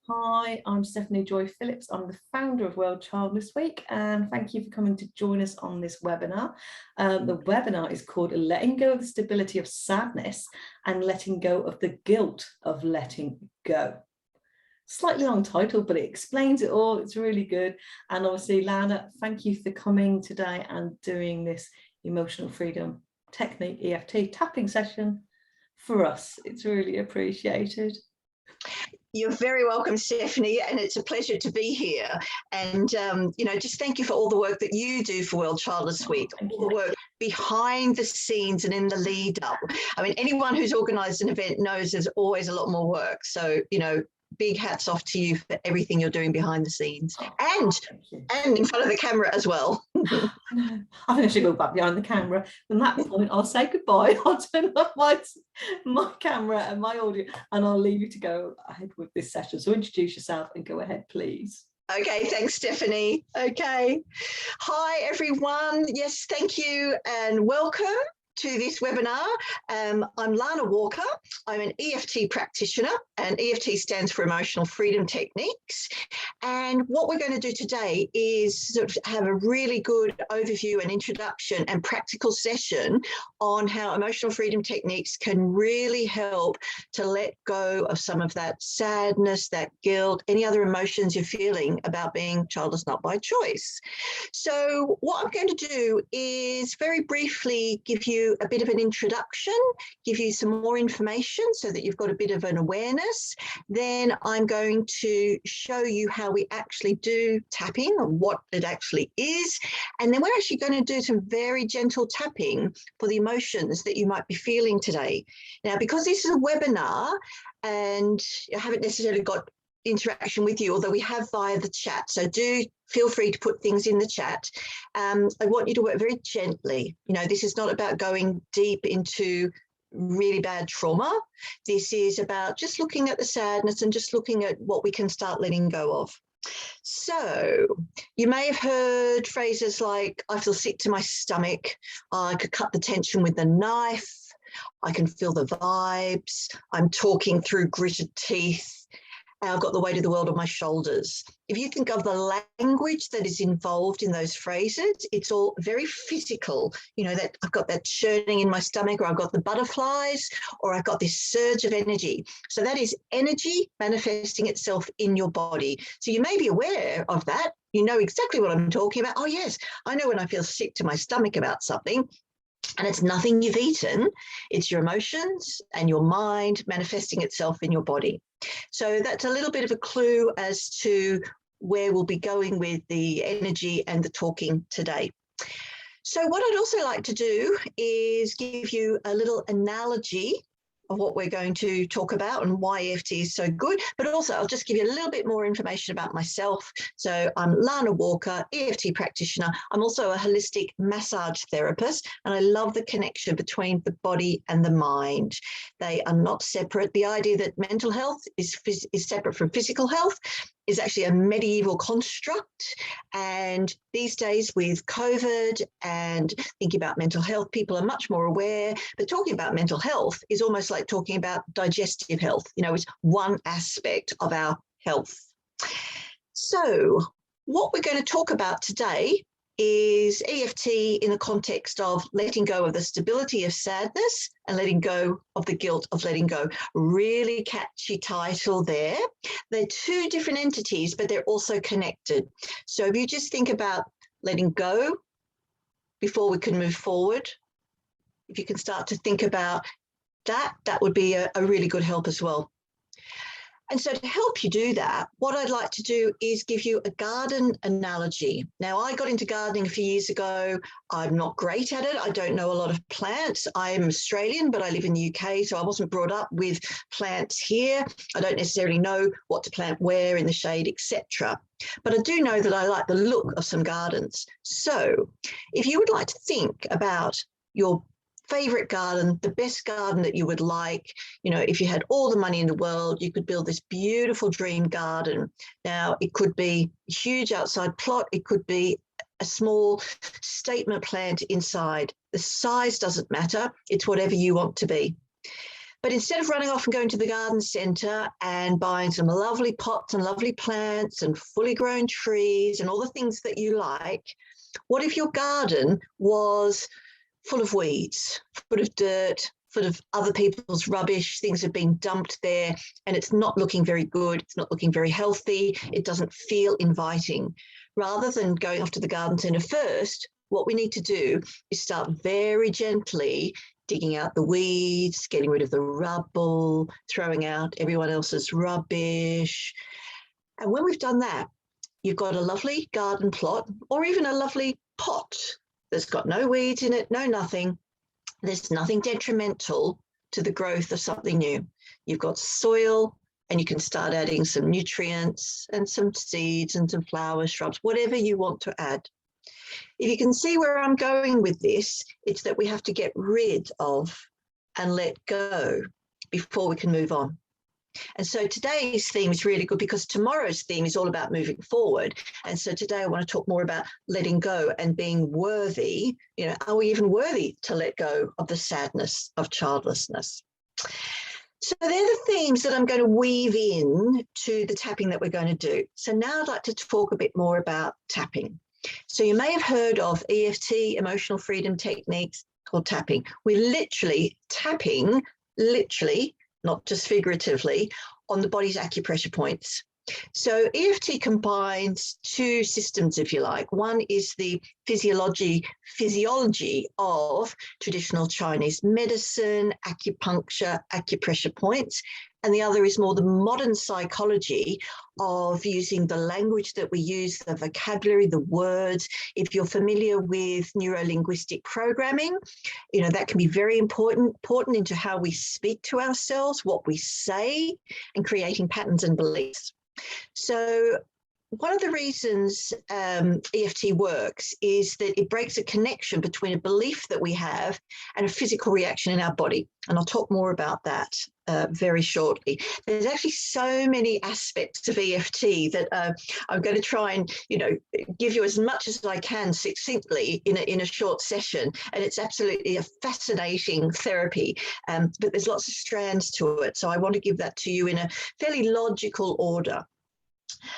Hi, I'm Stephanie Joy Phillips. I'm the founder of World Childless Week, and thank you for coming to join us on this webinar. The webinar is called Letting Go of the Stability of Sadness and Letting Go of the Guilt of Letting Go. Slightly long title, but it explains it all. It's really good. And obviously, Lana, thank you for coming today and doing this emotional freedom technique EFT tapping session for us. It's really appreciated. You're very welcome, Stephanie, and it's a pleasure to be here. And, just thank you for all the work that you do for World Childless Week, all the work behind the scenes and in the lead up. I mean, anyone who's organised an event knows there's always a lot more work. So, big hats off to you for everything you're doing behind the scenes and in front of the camera as well. I think I should go back behind the camera. From that point, I'll say goodbye. I'll turn off my camera and my audio, and I'll leave you to go ahead with this session. So introduce yourself and go ahead, please. Okay, thanks, Stephanie. Okay. Hi, everyone. Yes, thank you and welcome to this webinar. I'm Lana Walker. I'm an EFT practitioner, and EFT stands for Emotional Freedom Techniques. And what we're going to do today is sort of have a really good overview and introduction and practical session on how emotional freedom techniques can really help to let go of some of that sadness, that guilt, any other emotions you're feeling about being childless not by choice. So what I'm going to do is very briefly give you a bit of an introduction, give you some more information so that you've got a bit of an awareness. Then I'm going to show you how we actually do tapping and what it actually is. And then we're actually going to do some very gentle tapping for the emotions that you might be feeling today. Now, because this is a webinar and I haven't necessarily got interaction with you, although we have via the chat. So do feel free to put things in the chat. I want you to work very gently. This is not about going deep into really bad trauma. This is about just looking at the sadness and just looking at what we can start letting go of. So you may have heard phrases like, I feel sick to my stomach. I could cut the tension with a knife. I can feel the vibes. I'm talking through gritted teeth. I've got the weight of the world on my shoulders. If you think of the language that is involved in those phrases, it's all very physical. That I've got that churning in my stomach, or I've got the butterflies, or I've got this surge of energy. So that is energy manifesting itself in your body. So you may be aware of that. You know exactly what I'm talking about. Oh, yes, I know when I feel sick to my stomach about something. And it's nothing you've eaten. It's your emotions and your mind manifesting itself in your body. So that's a little bit of a clue as to where we'll be going with the energy and the talking today. So what I'd also like to do is give you a little analogy of what we're going to talk about and why EFT is so good, but also I'll just give you a little bit more information about myself. So I'm Lana Walker, EFT practitioner. I'm also a holistic massage therapist, and I love the connection between the body and the mind. They are not separate. The idea that mental health is separate from physical health is actually a medieval construct. And these days with COVID and thinking about mental health, people are much more aware. But talking about mental health is almost like talking about digestive health. It's one aspect of our health. So what we're going to talk about today is EFT in the context of letting go of the stability of sadness and letting go of the guilt of letting go. Really catchy title there. They're two different entities, but they're also connected. So if you just think about letting go before we can move forward, if you can start to think about that, that would be a really good help as well. And so to help you do that, what I'd like to do is give you a garden analogy. Now, I got into gardening a few years ago. I'm not great at it. I don't know a lot of plants. I'm Australian, but I live in the UK, so I wasn't brought up with plants here. I don't necessarily know what to plant where in the shade, etc. But I do know that I like the look of some gardens. So if you would like to think about your favorite garden, the best garden that you would like, if you had all the money in the world, you could build this beautiful dream garden. Now, it could be a huge outside plot. It could be a small statement plant inside. The size doesn't matter. It's whatever you want to be. But instead of running off and going to the garden centre and buying some lovely pots and lovely plants and fully grown trees and all the things that you like, what if your garden was full of weeds, full of dirt, full of other people's rubbish, things have been dumped there, and it's not looking very good, it's not looking very healthy, it doesn't feel inviting. Rather than going off to the garden centre first, what we need to do is start very gently digging out the weeds, getting rid of the rubble, throwing out everyone else's rubbish. And when we've done that, you've got a lovely garden plot or even a lovely pot that's got no weeds in it, no nothing. There's nothing detrimental to the growth of something new. You've got soil and you can start adding some nutrients and some seeds and some flowers, shrubs, whatever you want to add. If you can see where I'm going with this, it's that we have to get rid of and let go before we can move on. And so today's theme is really good because tomorrow's theme is all about moving forward. And so today I want to talk more about letting go and being worthy. You know, are we even worthy to let go of the sadness of childlessness? So they're the themes that I'm going to weave in to the tapping that we're going to do. So now I'd like to talk a bit more about tapping. So you may have heard of EFT, emotional freedom techniques, called tapping. We're literally tapping, not just figuratively, on the body's acupressure points. So EFT combines two systems, if you like. One is the physiology of traditional Chinese medicine, acupuncture, acupressure points, and the other is more the modern psychology of using the language that we use, the vocabulary, the words. If you're familiar with neuro-linguistic programming, you know, that can be very important into how we speak to ourselves, what we say, and creating patterns and beliefs. So one of the reasons EFT works is that it breaks a connection between a belief that we have and a physical reaction in our body. And I'll talk more about that very shortly. There's actually so many aspects of EFT that I'm going to try and, you know, give you as much as I can succinctly in a short session. And it's absolutely a fascinating therapy, but there's lots of strands to it. So I want to give that to you in a fairly logical order.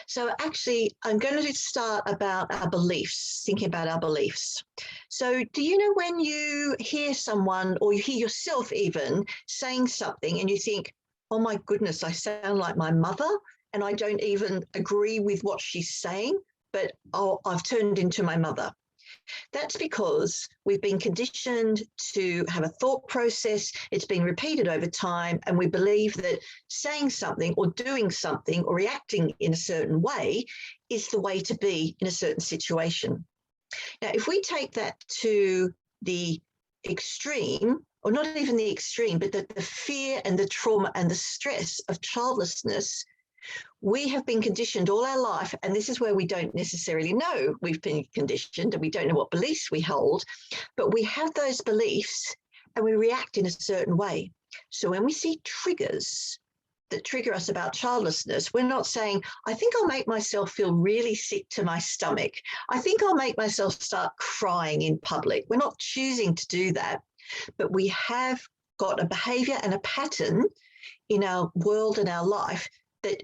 So actually, I'm going to start about our beliefs, thinking about our beliefs. So do you know when you hear someone or you hear yourself even saying something and you think, oh my goodness, I sound like my mother and I don't even agree with what she's saying, but oh, I've turned into my mother. That's because we've been conditioned to have a thought process. It's been repeated over time, and we believe that saying something or doing something or reacting in a certain way is the way to be in a certain situation. Now, if we take that to the extreme, or not even the extreme, but the fear and the trauma and the stress of childlessness, we have been conditioned all our life, and this is where we don't necessarily know we've been conditioned and we don't know what beliefs we hold, but we have those beliefs and we react in a certain way. So when we see triggers that trigger us about childlessness, we're not saying, I think I'll make myself feel really sick to my stomach. I think I'll make myself start crying in public. We're not choosing to do that, but we have got a behavior and a pattern in our world and our life that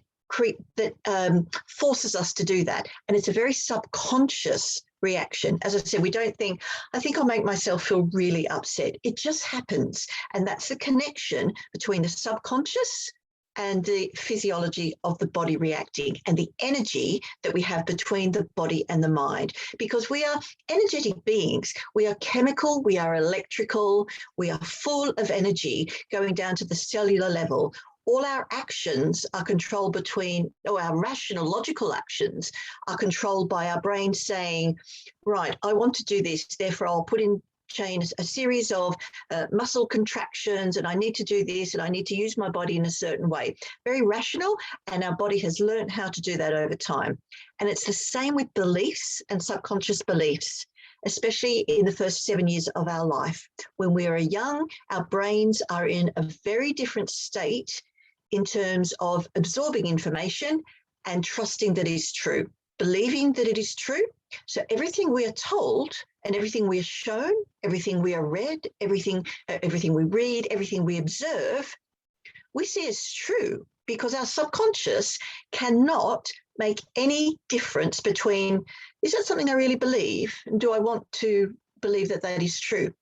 forces us to do that. And it's a very subconscious reaction. As I said, we don't think, I think I'll make myself feel really upset. It just happens. And that's the connection between the subconscious and the physiology of the body reacting and the energy that we have between the body and the mind. Because we are energetic beings. We are chemical, we are electrical, we are full of energy going down to the cellular level. All our actions are controlled our rational, logical actions are controlled by our brain saying, right, I want to do this, therefore I'll put in chain a series of muscle contractions, and I need to do this, and I need to use my body in a certain way. Very rational, and our body has learned how to do that over time. And it's the same with beliefs and subconscious beliefs, especially in the first 7 years of our life. When we are young, our brains are in a very different state in terms of absorbing information and trusting that it is true, believing that it is true. So everything we are told and everything we are shown, everything we are read, everything we read, everything we observe we see as true because our subconscious cannot make any difference between, is that something I really believe? And do I want to believe that that is true?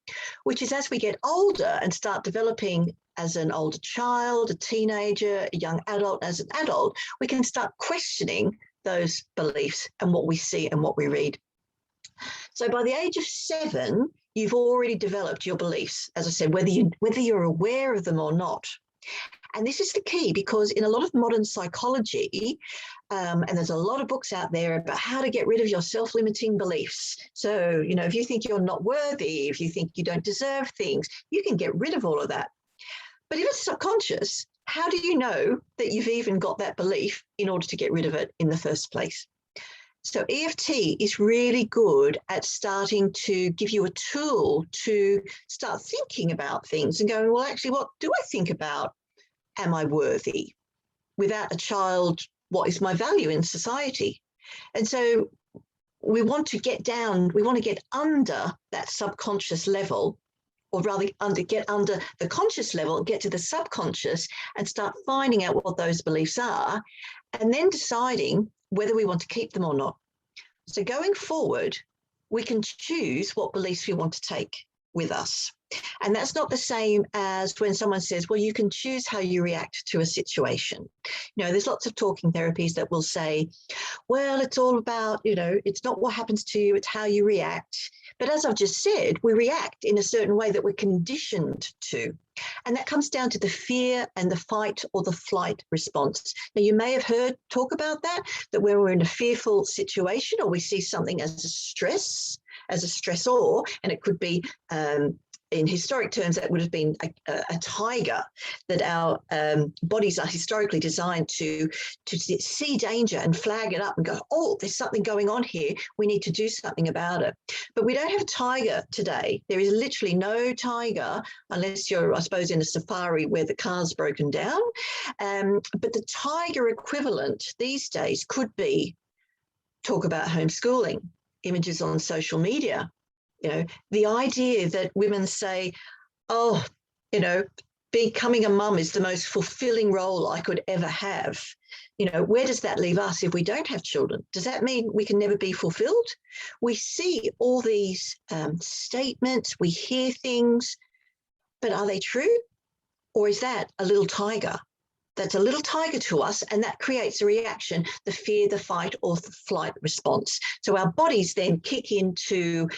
Which is, as we get older and start developing as an older child, a teenager, a young adult, as an adult, we can start questioning those beliefs and what we see and what we read. So by the age of 7, you've already developed your beliefs, as I said, whether you're aware of them or not. And this is the key, because in a lot of modern psychology, and there's a lot of books out there about how to get rid of your self-limiting beliefs. So, if you think you're not worthy, if you think you don't deserve things, you can get rid of all of that. But if it's subconscious, how do you know that you've even got that belief in order to get rid of it in the first place? So EFT is really good at starting to give you a tool to start thinking about things and going, well, actually, what do I think about? Am I worthy? Without a child, what is my value in society? And so we want to get under that subconscious level, or rather get under the conscious level, get to the subconscious and start finding out what those beliefs are, and then deciding whether we want to keep them or not. So going forward, we can choose what beliefs we want to take with us. And that's not the same as when someone says, well, you can choose how you react to a situation. There's lots of talking therapies that will say, well, it's all about, it's not what happens to you, it's how you react. But as I've just said, we react in a certain way that we're conditioned to. And that comes down to the fear and the fight or the flight response. Now, you may have heard talk about that when we're in a fearful situation or we see something as a stressor, and it could be, in historic terms, that would have been a tiger, that our bodies are historically designed to see danger and flag it up and go, oh, there's something going on here. We need to do something about it. But we don't have a tiger today. There is literally no tiger unless you're, I suppose, in a safari where the car's broken down. But the tiger equivalent these days could be talk about homeschooling, images on social media. The idea that women say, oh, becoming a mum is the most fulfilling role I could ever have. Where does that leave us if we don't have children? Does that mean we can never be fulfilled? We see all these statements, we hear things, but are they true? Or is that a little tiger? That's a little tiger to us, and that creates a reaction, the fear, the fight, or the flight response. So our bodies then kick into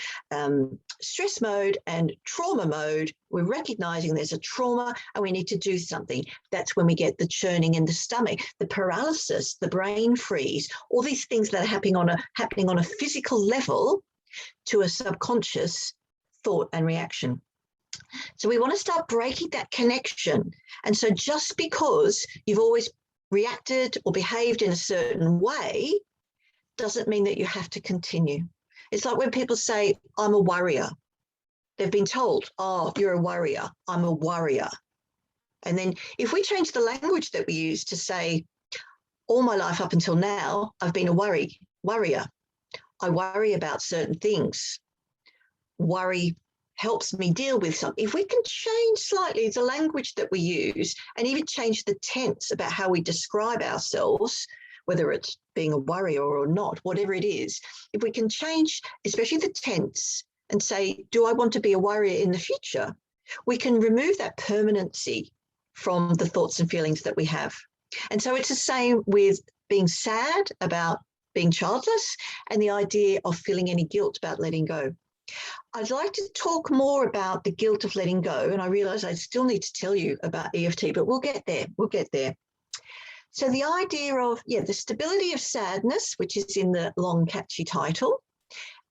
stress mode and trauma mode. We're recognizing there's a trauma and we need to do something. That's when we get the churning in the stomach, the paralysis, the brain freeze, all these things that are happening on a physical level to a subconscious thought and reaction. So we want to start breaking that connection. And so just because you've always reacted or behaved in a certain way doesn't mean that you have to continue. It's like when people say, I'm a worrier. They've been told, oh, you're a worrier. I'm a worrier. And then if we change the language that we use to say, all my life up until now, I've been a worrier. I worry about certain things. Worry helps me deal with something. If we can change slightly the language that we use and even change the tense about how we describe ourselves, whether it's being a worrier or not, whatever it is, if we can change, especially the tense, and say, do I want to be a worrier in the future? We can remove that permanency from the thoughts and feelings that we have. And so it's the same with being sad about being childless and the idea of feeling any guilt about letting go. I'd like to talk more about the guilt of letting go, and I realize I still need to tell you about EFT, but we'll get there. So the idea of, the stability of sadness, which is in the long, catchy title,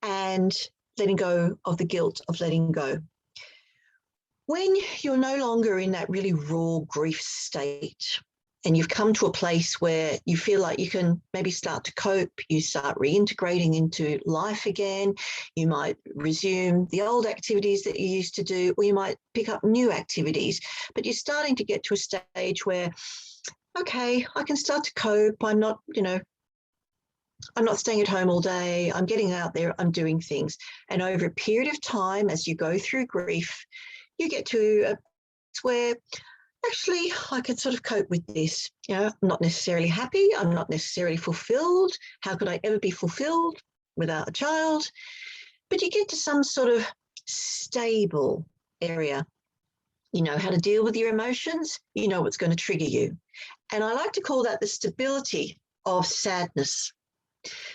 and letting go of the guilt of letting go. When you're no longer in that really raw grief state, and you've come to a place where you feel like you can maybe start to cope, you start reintegrating into life again, you might resume the old activities that you used to do, or you might pick up new activities, but you're starting to get to a stage where, okay, I can start to cope, I'm not staying at home all day, I'm getting out there, I'm doing things. And over a period of time, as you go through grief, you get to a place where actually, I could sort of cope with this. You know, I'm not necessarily happy. I'm not necessarily fulfilled. How could I ever be fulfilled without a child? But you get to some sort of stable area. You know how to deal with your emotions. You know what's going to trigger you. And I like to call that the stability of sadness.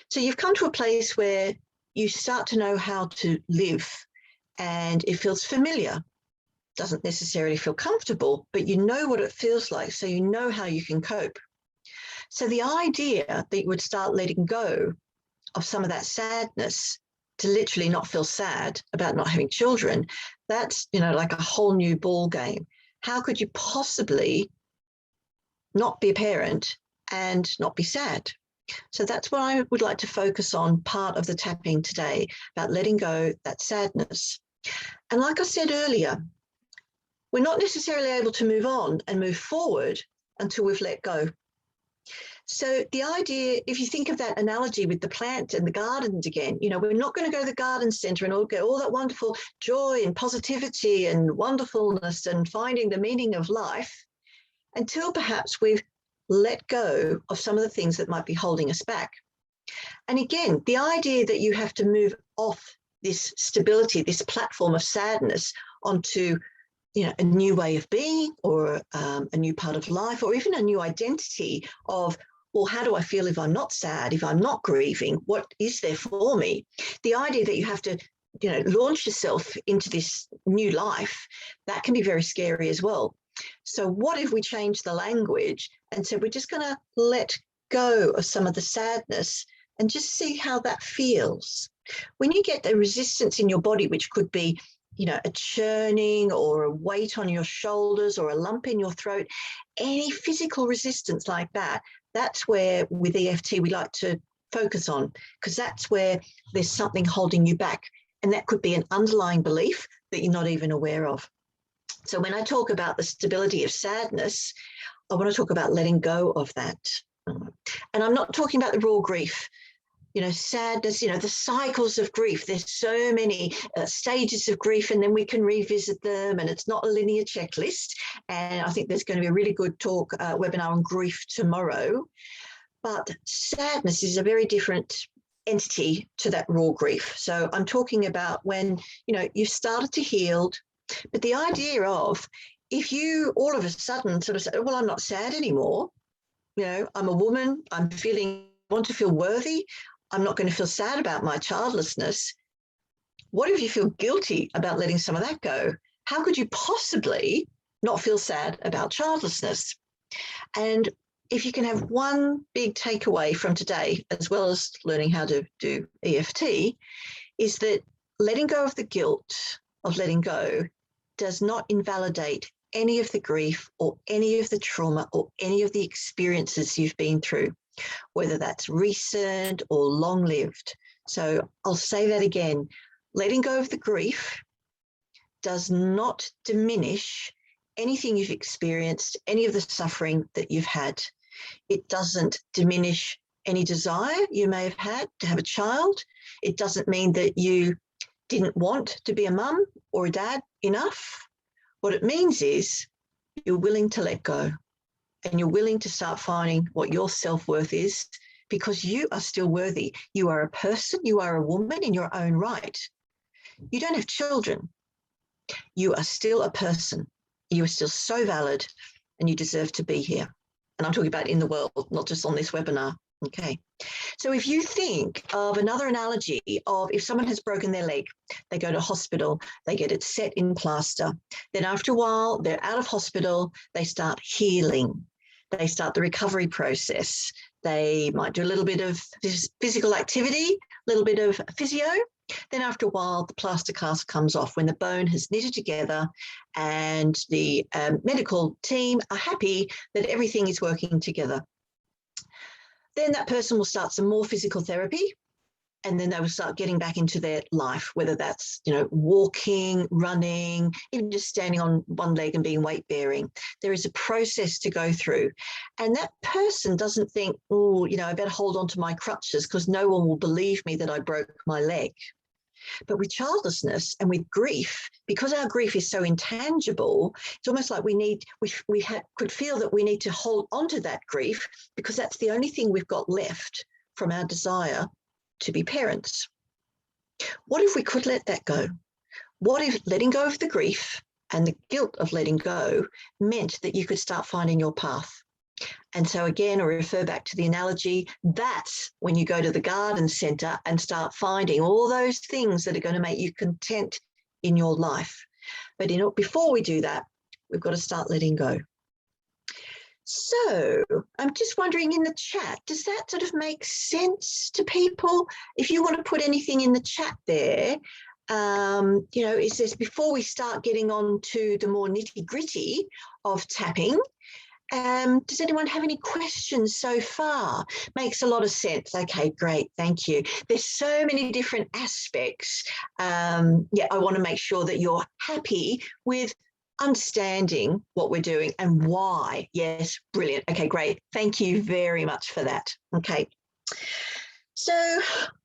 So you've come to a place where you start to know how to live and it feels familiar. Doesn't necessarily feel comfortable, but you know what it feels like, so you know how you can cope. So the idea that you would start letting go of some of that sadness to literally not feel sad about not having children, that's, you know, like a whole new ball game. How could you possibly not be a parent and not be sad? So that's what I would like to focus on, part of the tapping today, about letting go that sadness. And like I said earlier, we're not necessarily able to move on and move forward until we've let go. So the idea, if you think of that analogy with the plant and the gardens again, you know, we're not going to go to the garden centre and all get all that wonderful joy and positivity and wonderfulness and finding the meaning of life until perhaps we've let go of some of the things that might be holding us back. And again, the idea that you have to move off this stability, this platform of sadness onto, you know, a new way of being or a new part of life, or even a new identity of, well, how do I feel if I'm not sad, if I'm not grieving? What is there for me? The idea that you have to, you know, launch yourself into this new life, that can be very scary as well. So what if we change the language and said, we're just going to let go of some of the sadness and just see how that feels? When you get the resistance in your body, which could be, you know, a churning or a weight on your shoulders or a lump in your throat, any physical resistance like that, that's where with EFT we like to focus on, because that's where there's something holding you back. And that could be an underlying belief that you're not even aware of. So when I talk about the stability of sadness, I want to talk about letting go of that. And I'm not talking about the raw grief. You know, sadness, you know, the cycles of grief. There's so many stages of grief, and then we can revisit them, and it's not a linear checklist. And I think there's going to be a really good talk webinar on grief tomorrow. But sadness is a very different entity to that raw grief. So I'm talking about when, you know, you've started to heal, but the idea of if you all of a sudden sort of say, well, I'm not sad anymore, you know, I'm a woman, want to feel worthy, I'm not going to feel sad about my childlessness. What if you feel guilty about letting some of that go? How could you possibly not feel sad about childlessness? And if you can have one big takeaway from today, as well as learning how to do EFT, is that letting go of the guilt of letting go does not invalidate any of the grief or any of the trauma or any of the experiences you've been through, whether that's recent or long-lived. So I'll say that again. Letting go of the grief does not diminish anything you've experienced, any of the suffering that you've had. It doesn't diminish any desire you may have had to have a child. It doesn't mean that you didn't want to be a mum or a dad enough. What it means is you're willing to let go and you're willing to start finding what your self-worth is, because you are still worthy. You are a person, you are a woman in your own right. You don't have children. You are still a person. You are still so valid and you deserve to be here. And I'm talking about in the world, not just on this webinar. Okay. So if you think of another analogy of if someone has broken their leg, they go to hospital, they get it set in plaster. Then after a while, they're out of hospital, they start healing. They start the recovery process. They might do a little bit of physical activity, a little bit of physio. Then after a while, the plaster cast comes off when the bone has knitted together and the medical team are happy that everything is working together. Then that person will start some more physical therapy, and then they will start getting back into their life, whether that's, you know, walking, running, even just standing on one leg and being weight bearing. There is a process to go through. And that person doesn't think, oh, you know, I better hold on to my crutches because no one will believe me that I broke my leg. But with childlessness and with grief, because our grief is so intangible, it's almost like could feel that we need to hold onto that grief because that's the only thing we've got left from our desire to be parents. What if we could let that go? What if letting go of the grief and the guilt of letting go meant that you could start finding your path? And so again, I refer back to the analogy, that's when you go to the garden centre and start finding all those things that are going to make you content in your life. But before we do that, we've got to start letting go. So I'm just wondering in the chat, does that sort of make sense to people? If you want to put anything in the chat there, it says before we start getting on to the more nitty gritty of tapping, does anyone have any questions so far? Makes a lot of sense. Okay, great. Thank you. There's so many different aspects. I want to make sure that you're happy with understanding what we're doing and why. Yes, brilliant. Okay, great. Thank you very much for that. Okay. So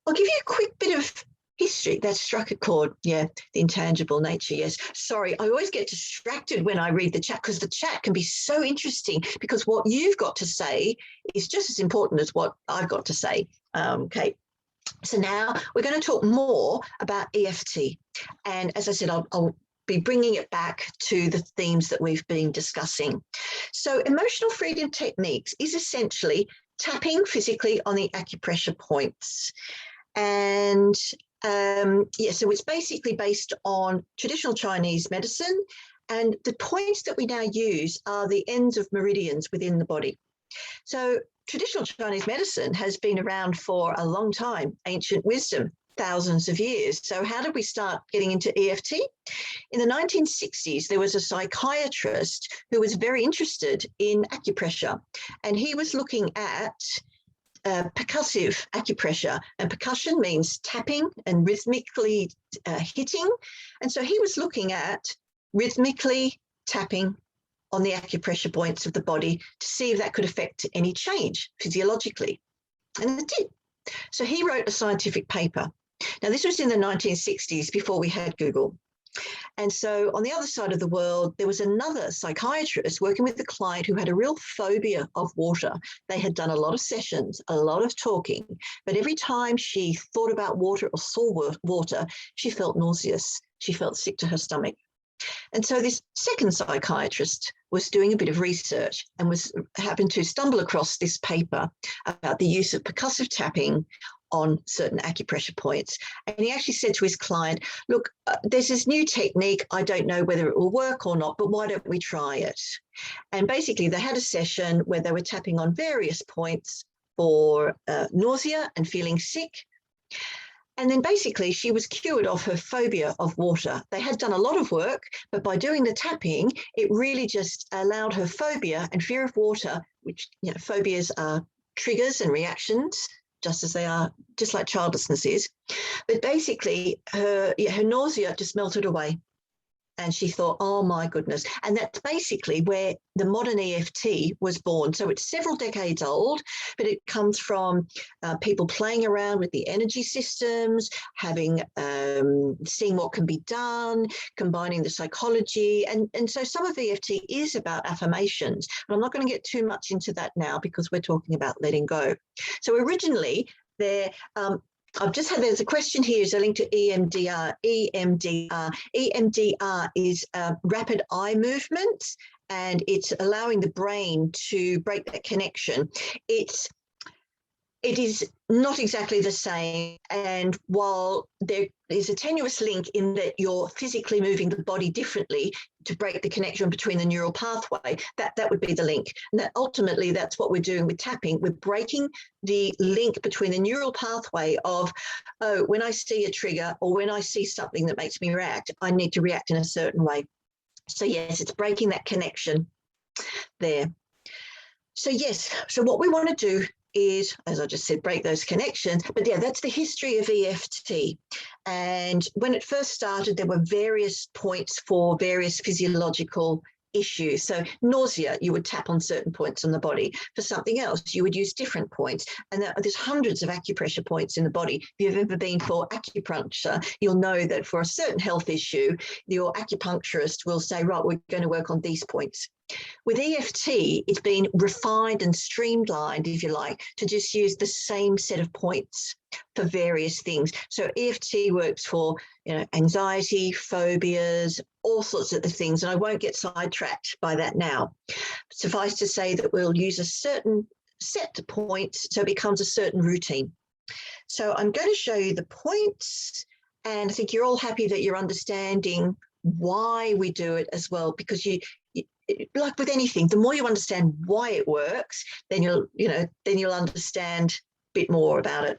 I'll give you a quick bit of history. That struck a chord. Yeah, the intangible nature. Yes. Sorry, I always get distracted when I read the chat because the chat can be so interesting because what you've got to say is just as important as what I've got to say. Okay. So now we're going to talk more about EFT. And as I said, I'll be bringing it back to the themes that we've been discussing. So emotional freedom techniques is essentially tapping physically on the acupressure points. And so it's basically based on traditional Chinese medicine, and the points that we now use are the ends of meridians within the body. So traditional Chinese medicine has been around for a long time, ancient wisdom, thousands of years. So how did we start getting into EFT? In the 1960s, there was a psychiatrist who was very interested in acupressure, and he was looking at percussive acupressure, and percussion means tapping and rhythmically hitting. And so he was looking at rhythmically tapping on the acupressure points of the body to see if that could affect any change physiologically. And it did. So he wrote a scientific paper. Now, this was in the 1960s before we had Google. And so on the other side of the world, there was another psychiatrist working with a client who had a real phobia of water. They had done a lot of sessions, a lot of talking, but every time she thought about water or saw water, she felt nauseous. She felt sick to her stomach. And so this second psychiatrist was doing a bit of research and happened to stumble across this paper about the use of percussive tapping on certain acupressure points. And he actually said to his client, look, there's this new technique. I don't know whether it will work or not, but why don't we try it? And basically they had a session where they were tapping on various points for nausea and feeling sick. And then basically she was cured of her phobia of water. They had done a lot of work, but by doing the tapping, it really just allowed her phobia and fear of water, which, phobias are triggers and reactions, just as they are, just like childlessness is. But basically her nausea just melted away. And she thought, oh my goodness. And that's basically where the modern EFT was born. So it's several decades old, but it comes from people playing around with the energy systems, having, seeing what can be done, combining the psychology. And so some of EFT is about affirmations. And I'm not going to get too much into that now because we're talking about letting go. So originally there's a question here, is a link to EMDR. EMDR is rapid eye movement, and it's allowing the brain to break that connection. It is not exactly the same, and while there is a tenuous link in that you're physically moving the body differently to break the connection between the neural pathway, that would be the link. And that ultimately that's what we're doing with tapping. We're breaking the link between the neural pathway of, oh, when I see a trigger or when I see something that makes me react, I need to react in a certain way. So yes, it's breaking that connection there. So yes, so what we want to do is, as I just said, break those connections. But yeah, that's the history of EFT. And when it first started, there were various points for various physiological issue. So nausea, you would tap on certain points on the body. For something else, you would use different points. And there's hundreds of acupressure points in the body. If you've ever been for acupuncture, you'll know that for a certain health issue, your acupuncturist will say, right, we're going to work on these points. With EFT, it's been refined and streamlined, if you like, to just use the same set of points for various things. So EFT works for, anxiety, phobias, all sorts of things. And I won't get sidetracked by that now. Suffice to say that we'll use a certain set of points so it becomes a certain routine. So I'm going to show you the points, and I think you're all happy that you're understanding why we do it as well, because you like with anything, the more you understand why it works, then you'll understand a bit more about it.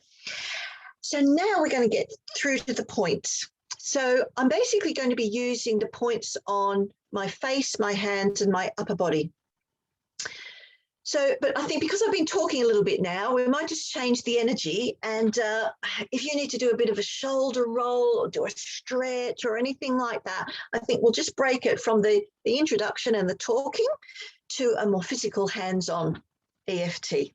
So now we're going to get through to the points. So I'm basically going to be using the points on my face, my hands, and my upper body. So, but I think because I've been talking a little bit now, we might just change the energy. And if you need to do a bit of a shoulder roll or do a stretch or anything like that, I think we'll just break it from the introduction and the talking to a more physical hands-on EFT.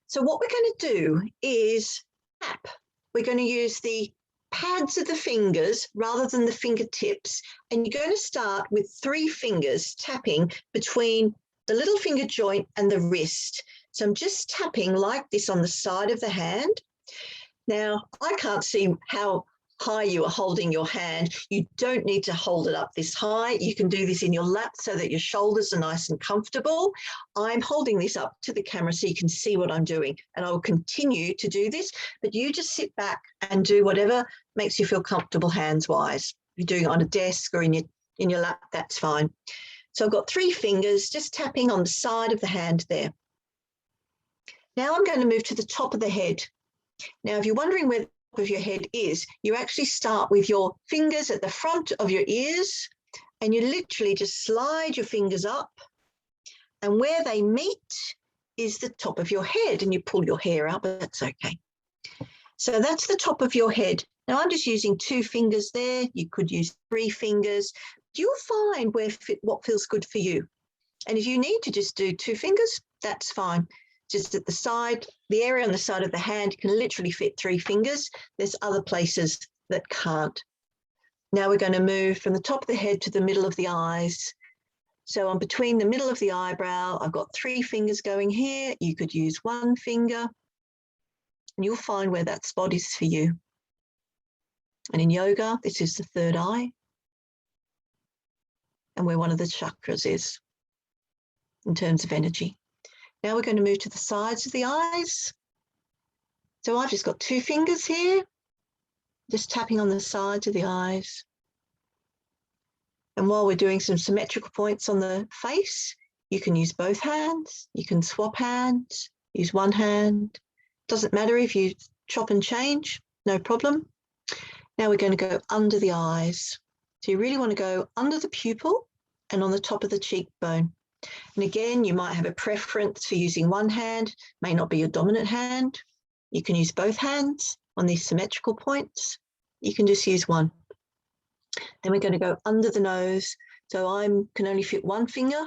So what we're going to do is tap. We're going to use the pads of the fingers rather than the fingertips. And you're going to start with 3 fingers tapping between the little finger joint and the wrist. So I'm just tapping like this on the side of the hand. Now, I can't see how high you are holding your hand. You don't need to hold it up this high. You can do this in your lap so that your shoulders are nice and comfortable. I'm holding this up to the camera so you can see what I'm doing, and I will continue to do this, but you just sit back and do whatever makes you feel comfortable hands-wise. If you're doing it on a desk or in your lap, that's fine. So I've got 3 fingers just tapping on the side of the hand there. Now I'm going to move to the top of the head. Now, if you're wondering where the top of your head is, you actually start with your fingers at the front of your ears, and you literally just slide your fingers up, and where they meet is the top of your head, and you pull your hair out, but that's okay. So that's the top of your head. Now I'm just using 2 fingers there. You could use 3 fingers. You'll find what feels good for you. And if you need to just do 2 fingers, that's fine. Just at the side, the area on the side of the hand can literally fit 3 fingers. There's other places that can't. Now we're going to move from the top of the head to the middle of the eyes. So I'm between the middle of the eyebrow. I've got 3 fingers going here. You could use 1 finger, and you'll find where that spot is for you. And in yoga, this is the 3rd eye, and where one of the chakras is in terms of energy. Now we're going to move to the sides of the eyes. So I've just got 2 fingers here, just tapping on the sides of the eyes. And while we're doing some symmetrical points on the face, you can use both hands, you can swap hands, use 1 hand. Doesn't matter if you chop and change, no problem. Now we're going to go under the eyes. So you really want to go under the pupil and on the top of the cheekbone. And again, you might have a preference for using 1 hand, may not be your dominant hand. You can use both hands on these symmetrical points. You can just use 1. Then we're going to go under the nose. So I can only fit 1 finger.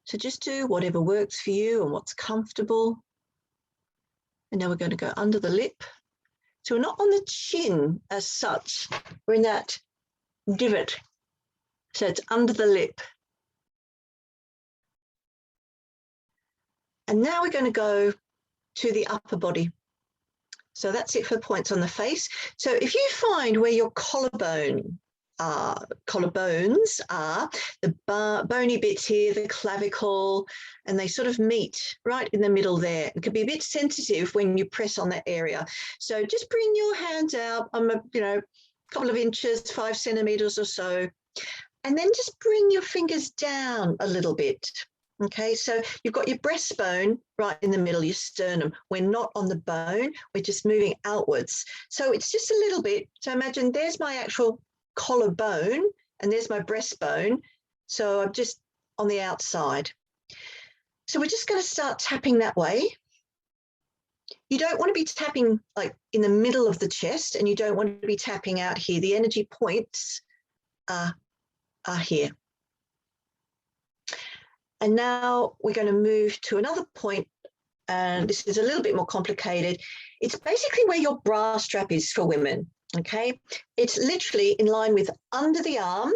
So just do whatever works for you and what's comfortable. And now we're going to go under the lip. So we're not on the chin as such. We're in that divot. So it's under the lip. And now we're going to go to the upper body. So that's it for the points on the face. So if you find where your collarbones are, the bony bits here, the clavicle, and they sort of meet right in the middle there. It can be a bit sensitive when you press on that area. So just bring your hands out, a couple of inches, 5 centimeters or so, and then just bring your fingers down a little bit. Okay, so you've got your breastbone right in the middle, your sternum. We're not on the bone, we're just moving outwards. So it's just a little bit. So imagine there's my actual collarbone and there's my breastbone. So I'm just on the outside. So we're just going to start tapping that way. You don't want to be tapping like in the middle of the chest, and you don't want to be tapping out here. The energy points are are here. And now we're going to move to another point, and this is a little bit more complicated. It's basically where your bra strap is for women, okay? It's literally in line with under the arm,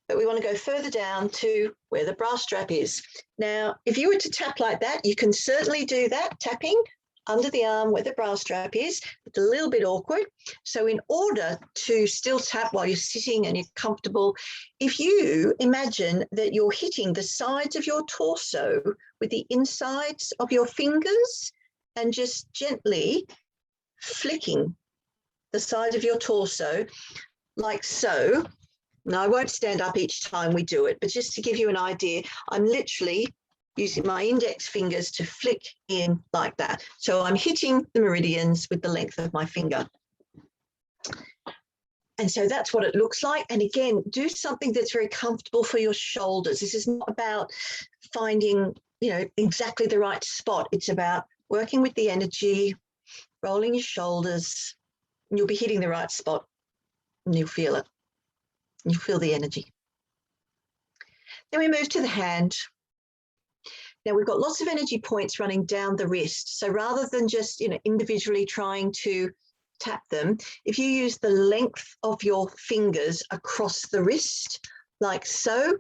but we want to go further down to where the bra strap is. Now, if you were to tap like that, you can certainly do that, tapping under the arm where the bra strap is. It's a little bit awkward. So in order to still tap while you're sitting and you're comfortable, if you imagine that you're hitting the sides of your torso with the insides of your fingers and just gently flicking the side of your torso like so. Now, I won't stand up each time we do it, but just to give you an idea, I'm literally using my index fingers to flick in like that. So I'm hitting the meridians with the length of my finger. And so that's what it looks like. And again, do something that's very comfortable for your shoulders. This is not about finding, exactly the right spot. It's about working with the energy, rolling your shoulders, and you'll be hitting the right spot and you'll feel it. You feel the energy. Then we move to the hand. Now we've got lots of energy points running down the wrist. So rather than just individually trying to tap them, if you use the length of your fingers across the wrist, like so, you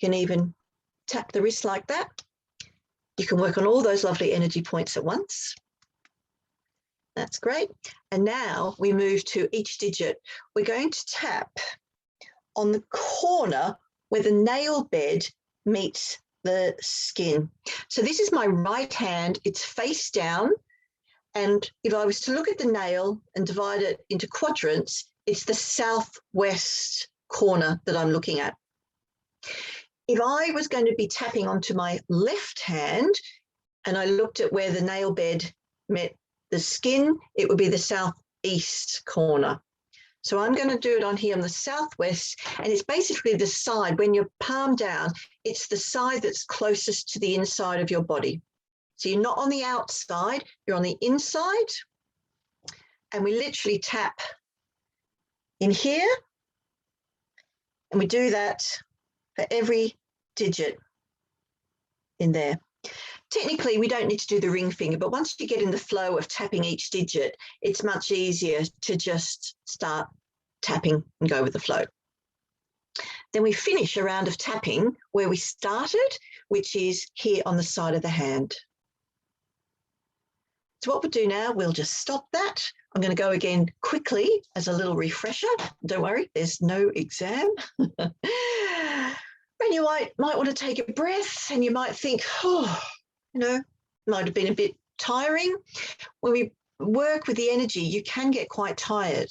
can even tap the wrist like that. You can work on all those lovely energy points at once. That's great. And now we move to each digit. We're going to tap on the corner where the nail bed meets the skin. So this is my right hand, it's face down. And if I was to look at the nail and divide it into quadrants, it's the southwest corner that I'm looking at. If I was going to be tapping onto my left hand and I looked at where the nail bed met the skin, it would be the southeast corner. So I'm going to do it on here on the southwest, and it's basically the side, when you're palm down, it's the side that's closest to the inside of your body. So you're not on the outside, you're on the inside, and we literally tap in here, and we do that for every digit in there. Technically, we don't need to do the ring finger, but once you get in the flow of tapping each digit, it's much easier to just start tapping and go with the flow. Then we finish a round of tapping where we started, which is here on the side of the hand. So what we'll do now, we'll just stop that. I'm going to go again quickly as a little refresher. Don't worry, there's no exam. And you might want to take a breath, and you might think, might have been a bit tiring. When we work with the energy, you can get quite tired.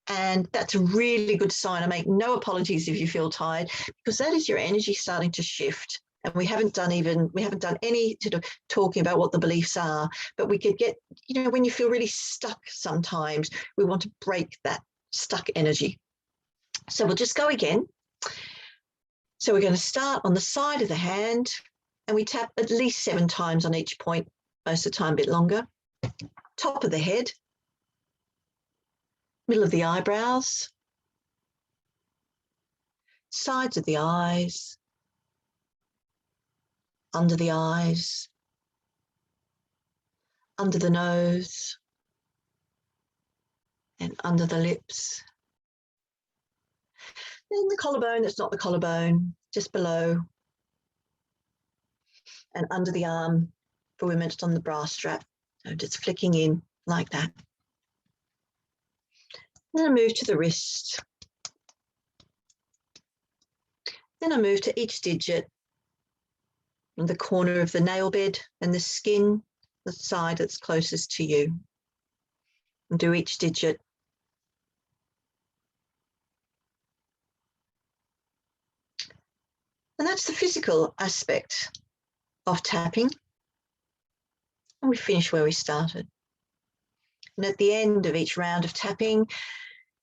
And that's a really good sign. I make no apologies if you feel tired, because that is your energy starting to shift. And we haven't done any sort of talking about what the beliefs are, but we could get, when you feel really stuck sometimes, we want to break that stuck energy. So we'll just go again. So we're going to start on the side of the hand, and we tap at least 7 times on each point, most of the time a bit longer. Top of the head, middle of the eyebrows, sides of the eyes, under the eyes, under the nose, and under the lips. Then the collarbone that's not the collarbone, just below, and under the arm for women, just on the bra strap. So just flicking in like that. Then I move to the wrist. Then I move to each digit, in the corner of the nail bed and the skin, the side that's closest to you. And do each digit. And that's the physical aspect of tapping. And we finish where we started. And at the end of each round of tapping,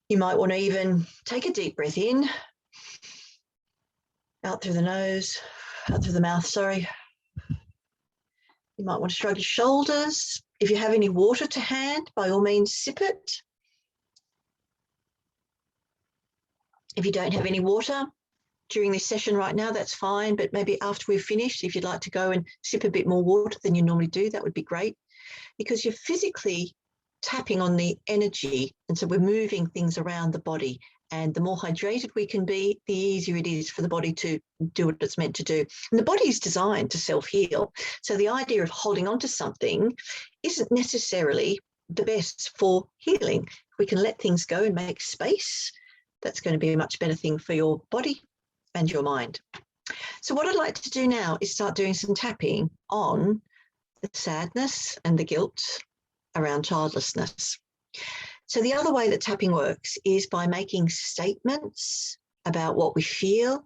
you might want to even take a deep breath in, out through the nose, out through the mouth, sorry. You might want to shrug your shoulders. If you have any water to hand, by all means, sip it. If you don't have any water, during this session right now, that's fine. But maybe after we've finished, if you'd like to go and sip a bit more water than you normally do, that would be great, because you're physically tapping on the energy. And so we're moving things around the body. And the more hydrated we can be, the easier it is for the body to do what it's meant to do. And the body is designed to self-heal. So the idea of holding on to something isn't necessarily the best for healing. If we can let things go and make space, that's going to be a much better thing for your body and your mind. So what I'd like to do now is start doing some tapping on the sadness and the guilt around childlessness. So the other way that tapping works is by making statements about what we feel,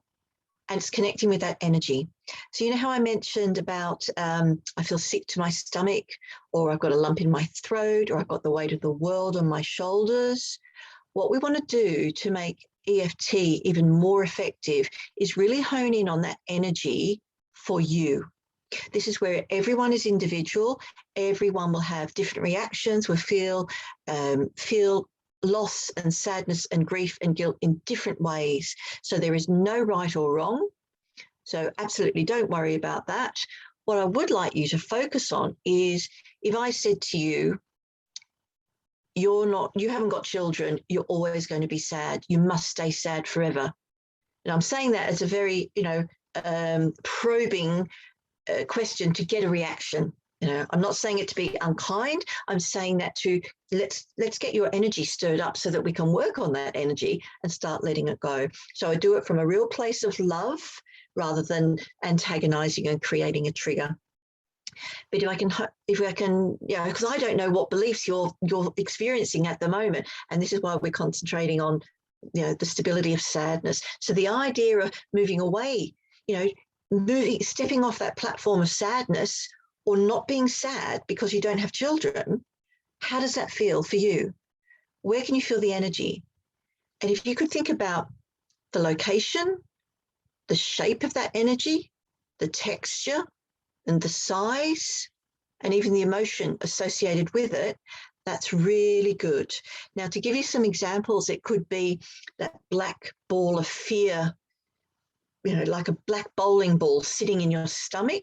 and it's connecting with that energy. So you know how I mentioned about I feel sick to my stomach, or I've got a lump in my throat, or I've got the weight of the world on my shoulders? What we want to do to make EFT even more effective is really hone in on that energy for you. This is where everyone is individual. Everyone will have different reactions, will feel loss and sadness and grief and guilt in different ways. So there is no right or wrong. So absolutely don't worry about that. What I would like you to focus on is, if I said to you, you haven't got children, you're always going to be sad, you must stay sad forever. And I'm saying that as a very, probing question to get a reaction. I'm not saying it to be unkind. I'm saying that to let's get your energy stirred up so that we can work on that energy and start letting it go. So I do it from a real place of love rather than antagonizing and creating a trigger. But if I can, because I don't know what beliefs you're experiencing at the moment, and this is why we're concentrating on, the stability of sadness. So the idea of moving away, stepping off that platform of sadness, or not being sad because you don't have children, how does that feel for you? Where can you feel the energy? And if you could think about the location, the shape of that energy, the texture and the size, and even the emotion associated with it, that's really good. Now, to give you some examples, it could be that black ball of fear, like a black bowling ball sitting in your stomach.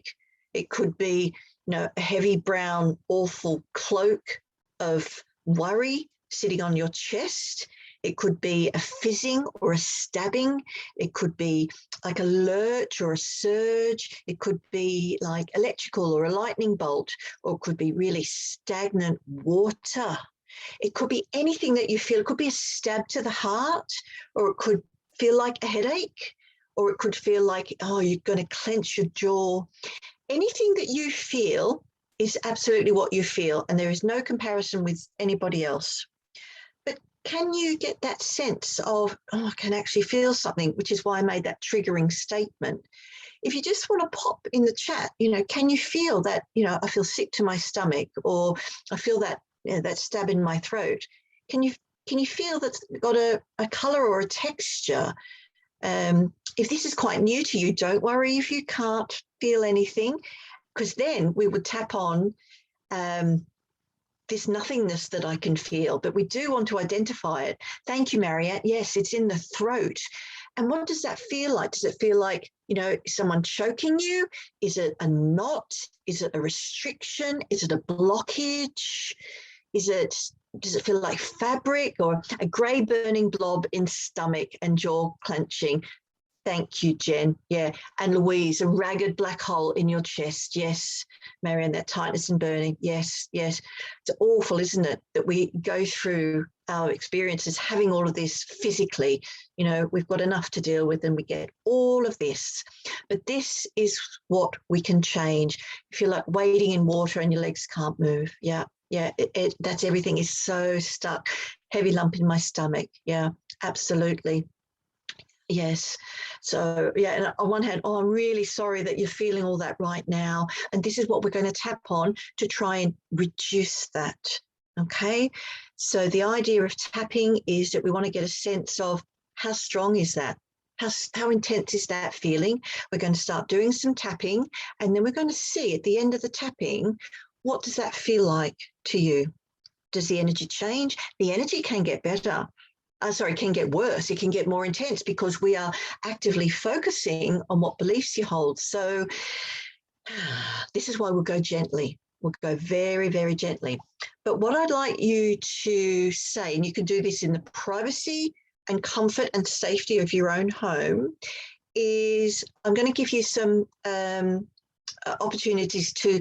It could be, a heavy brown, awful cloak of worry sitting on your chest. It could be a fizzing or a stabbing. It could be like a lurch or a surge. It could be like electrical or a lightning bolt, or it could be really stagnant water. It could be anything that you feel. It could be a stab to the heart, or it could feel like a headache, or it could feel like, you're going to clench your jaw. Anything that you feel is absolutely what you feel, and there is no comparison with anybody else. But can you get that sense of, I can actually feel something, which is why I made that triggering statement. If you just want to pop in the chat, can you feel that, I feel sick to my stomach, or I feel that, that stab in my throat? Can you feel that's got a color or a texture? If this is quite new to you, don't worry if you can't feel anything, because then we would tap on this nothingness that I can feel, but we do want to identify it. Thank you, Mariette. Yes, it's in the throat. And what does that feel like? Does it feel like, someone choking you? Is it a knot? Is it a restriction? Is it a blockage? Does it feel like fabric, or a grey burning blob in stomach and jaw clenching? Thank you, Jen. Yeah. And Louise, a ragged black hole in your chest. Yes. Marianne, that tightness and burning. Yes, yes. It's awful, isn't it, that we go through our experiences having all of this physically. We've got enough to deal with, and we get all of this. But this is what we can change. If you're like wading in water and your legs can't move. Yeah. Yeah, that's everything is so stuck. Heavy lump in my stomach. Yeah, absolutely. Yes. So, and on one hand, I'm really sorry that you're feeling all that right now. And this is what we're going to tap on to try and reduce that. Okay. So the idea of tapping is that we want to get a sense of how strong is that? How intense is that feeling? We're going to start doing some tapping, and then we're going to see at the end of the tapping, what does that feel like to you? Does the energy change? The energy can get better. can get worse. It can get more intense because we are actively focusing on what beliefs you hold. So this is why we'll go gently. We'll go very, very gently. But what I'd like you to say, and you can do this in the privacy and comfort and safety of your own home, is I'm going to give you some opportunities to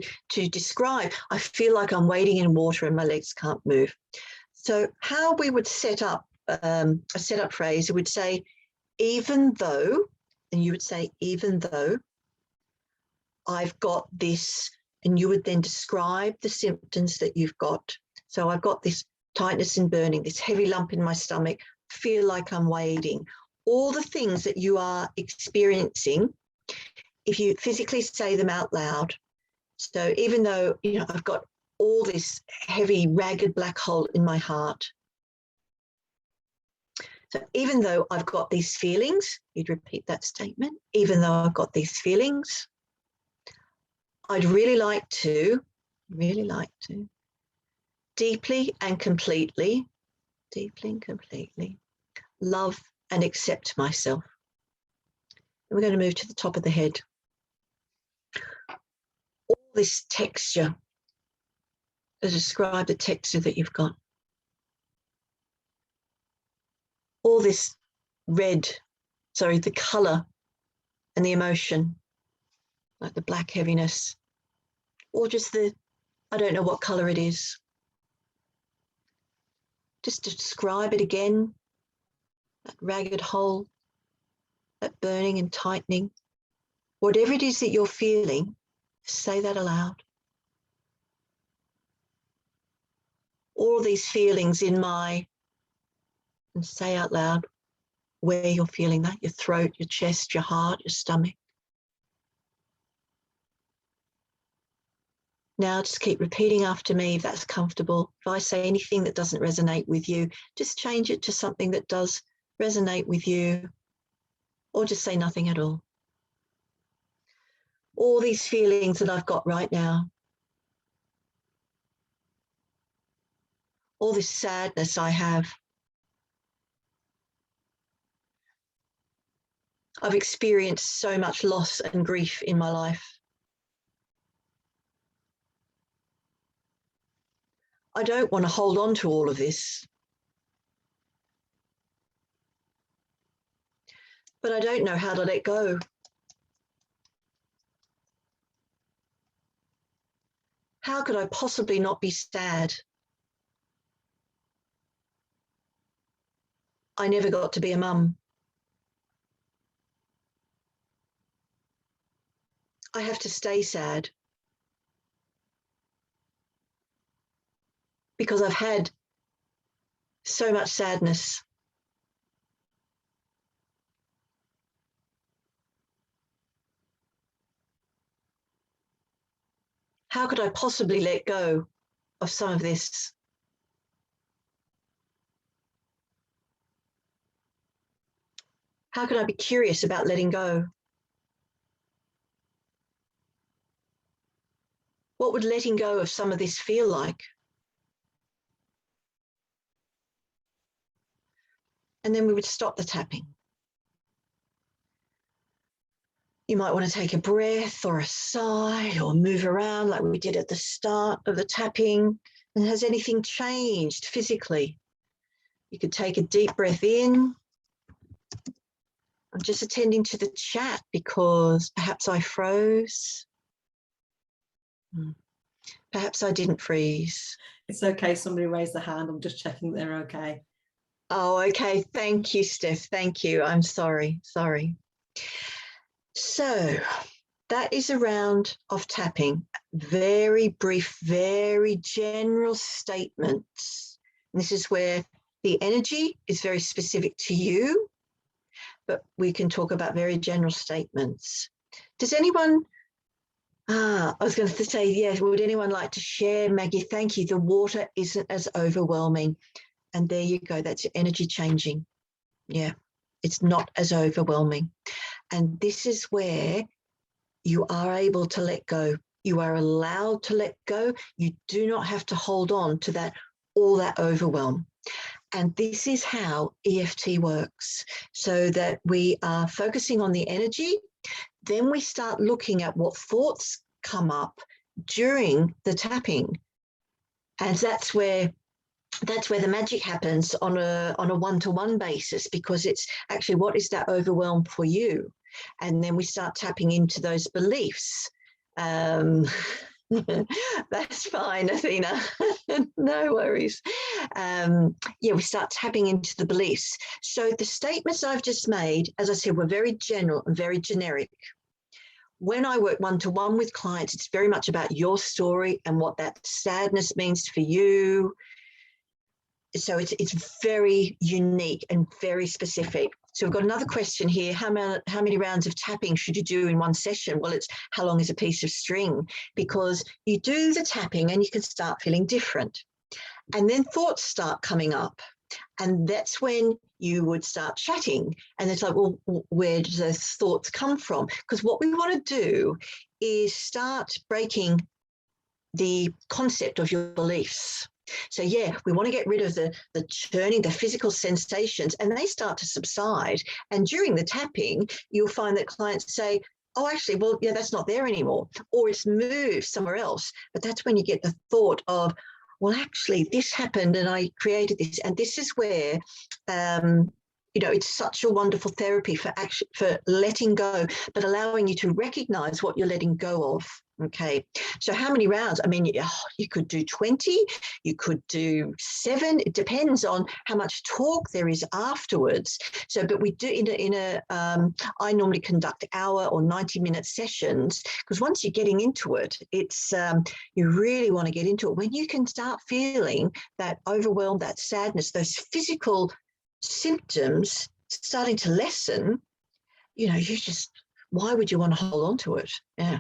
describe. I feel like I'm wading in water and my legs can't move. So how we would set up a setup phrase, it would say, even though, and you would say, even though I've got this, and you would then describe the symptoms that you've got. So I've got this tightness and burning, this heavy lump in my stomach, feel like I'm wading. All the things that you are experiencing, if you physically say them out loud. So even though, I've got all this heavy, ragged black hole in my heart. So even though I've got these feelings, you'd repeat that statement, even though I've got these feelings, I'd really like to, deeply and completely love and accept myself. And we're going to move to the top of the head. All this texture, to describe the texture that you've got. All this the colour and the emotion, like the black heaviness, or just I don't know what colour it is. Just describe it again, that ragged hole, that burning and tightening. Whatever it is that you're feeling, say that aloud. All these feelings and say out loud where you're feeling that, your throat, your chest, your heart, your stomach. Now just keep repeating after me if that's comfortable. If I say anything that doesn't resonate with you, just change it to something that does resonate with you, or just say nothing at all. All these feelings that I've got right now, all this sadness I have, I've experienced so much loss and grief in my life. I don't want to hold on to all of this. But I don't know how to let go. How could I possibly not be sad? I never got to be a mum. I have to stay sad because I've had so much sadness. How could I possibly let go of some of this? How could I be curious about letting go? What would letting go of some of this feel like? And then we would stop the tapping. You might want to take a breath or a sigh or move around like we did at the start of the tapping. And has anything changed physically? You could take a deep breath in. I'm just attending to the chat because perhaps I froze. Perhaps I didn't freeze. It's okay. Somebody raised their hand. I'm just checking they're okay. Oh, okay. Thank you, Steph. Thank you. I'm sorry. So that is a round of tapping. Very brief, very general statements. And this is where the energy is very specific to you, but we can talk about very general statements. Does anyone, I was going to say, yes, would anyone like to share? Maggie, thank you. The water isn't as overwhelming. And there you go. That's your energy changing. Yeah, it's not as overwhelming. And this is where you are able to let go. You are allowed to let go. You do not have to hold on to all that overwhelm. And this is how EFT works, so that we are focusing on the energy. Then we start looking at what thoughts come up during the tapping. And that's where the magic happens on a one-to-one basis, because it's actually, what is that overwhelm for you? And then we start tapping into those beliefs. That's fine, Athena. No worries. Yeah, we start tapping into the beliefs. So the statements I've just made, as I said, were very general and very generic. When I work one-to-one with clients, it's very much about your story and what that sadness means for you. So it's very unique and very specific. So we've got another question here. How many rounds of tapping should you do in one session? Well, it's how long is a piece of string? Because you do the tapping and you can start feeling different. And then thoughts start coming up. And that's when you would start chatting. And it's like, well, where do those thoughts come from? Because what we want to do is start breaking the concept of your beliefs. So yeah, we want to get rid of the churning, the physical sensations, and they start to subside. And during the tapping, you'll find that clients say, oh, actually, well, yeah, that's not there anymore, or it's moved somewhere else. But that's when you get the thought of, well, actually, this happened and I created this. And this is where, it's such a wonderful therapy for letting go, but allowing you to recognize what you're letting go of. Okay, so how many rounds? I mean, you could do 20, you could do 7. It depends on how much talk there is afterwards. So, but we do I normally conduct hour or 90-minute sessions, because once you're getting into it, it's you really want to get into it. When you can start feeling that overwhelm, that sadness, those physical symptoms starting to lessen, why would you want to hold on to it? Yeah.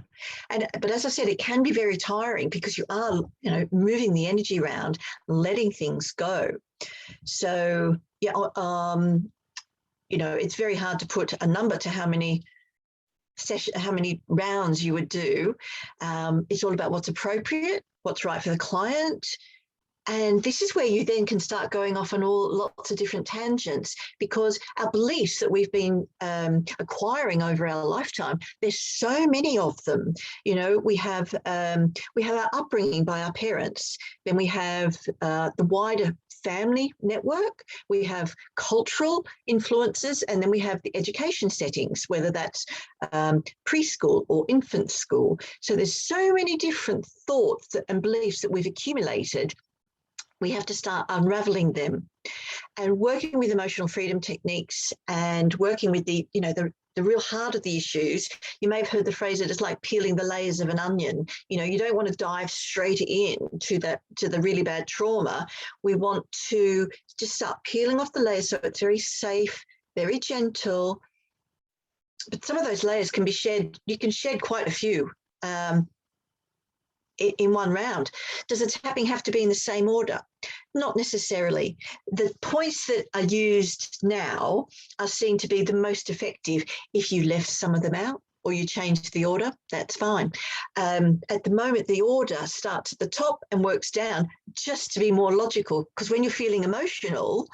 But as I said, it can be very tiring, because you are, moving the energy around, letting things go. So, yeah, it's very hard to put a number to how many rounds you would do. It's all about what's appropriate, what's right for the client. And this is where you then can start going off on lots of different tangents, because our beliefs that we've been acquiring over our lifetime, there's so many of them. We have our upbringing by our parents, then we have the wider family network, we have cultural influences, and then we have the education settings, whether that's preschool or infant school. So there's so many different thoughts and beliefs that we've accumulated. We have to start unraveling them, and working with emotional freedom techniques and working with the real heart of the issues. You may have heard the phrase that it's like peeling the layers of an onion. You don't want to dive straight in to the really bad trauma. We want to just start peeling off the layers, so it's very safe, very gentle. But some of those layers can be shed. You can shed quite a few in one round. Does the tapping have to be in the same order? Not necessarily. The points that are used now are seen to be the most effective if you left some of them out or you changed the order. That's fine. At the moment, the order starts at the top and works down, just to be more logical, because when you're feeling emotional,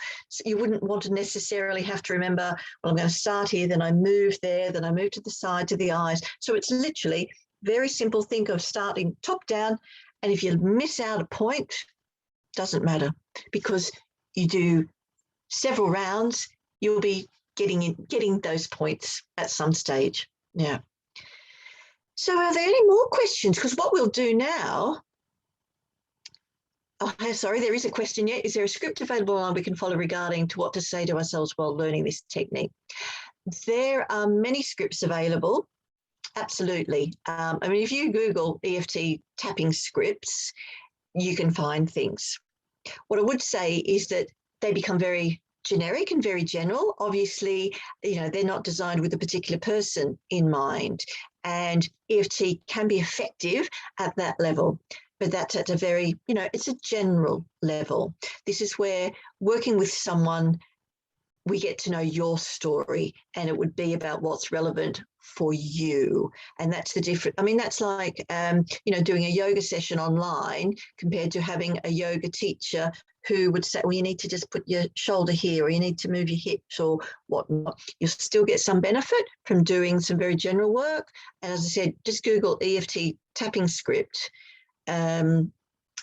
you wouldn't want to necessarily have to remember, well, I'm going to start here, then I move there, then I move to the side, to the eyes. So it's literally very simple. Think of starting top down, and if you miss out a point, doesn't matter, because you do several rounds, you'll be getting those points at some stage. Yeah. So are there any more questions? Because what we'll do now, sorry, there is a question yet. Is there a script available on we can follow regarding to what to say to ourselves while learning this technique? There are many scripts available. Absolutely. I mean, if you Google EFT tapping scripts, you can find things. What I would say is that they become very generic and very general. Obviously, they're not designed with a particular person in mind, and EFT can be effective at that level, but that's at a very, it's a general level. This is where working with someone we get to know your story, and it would be about what's relevant for you. And that's the difference. I mean, that's like, doing a yoga session online compared to having a yoga teacher who would say, well, you need to just put your shoulder here, or you need to move your hips or whatnot. You'll still get some benefit from doing some very general work. And as I said, just Google EFT tapping script, and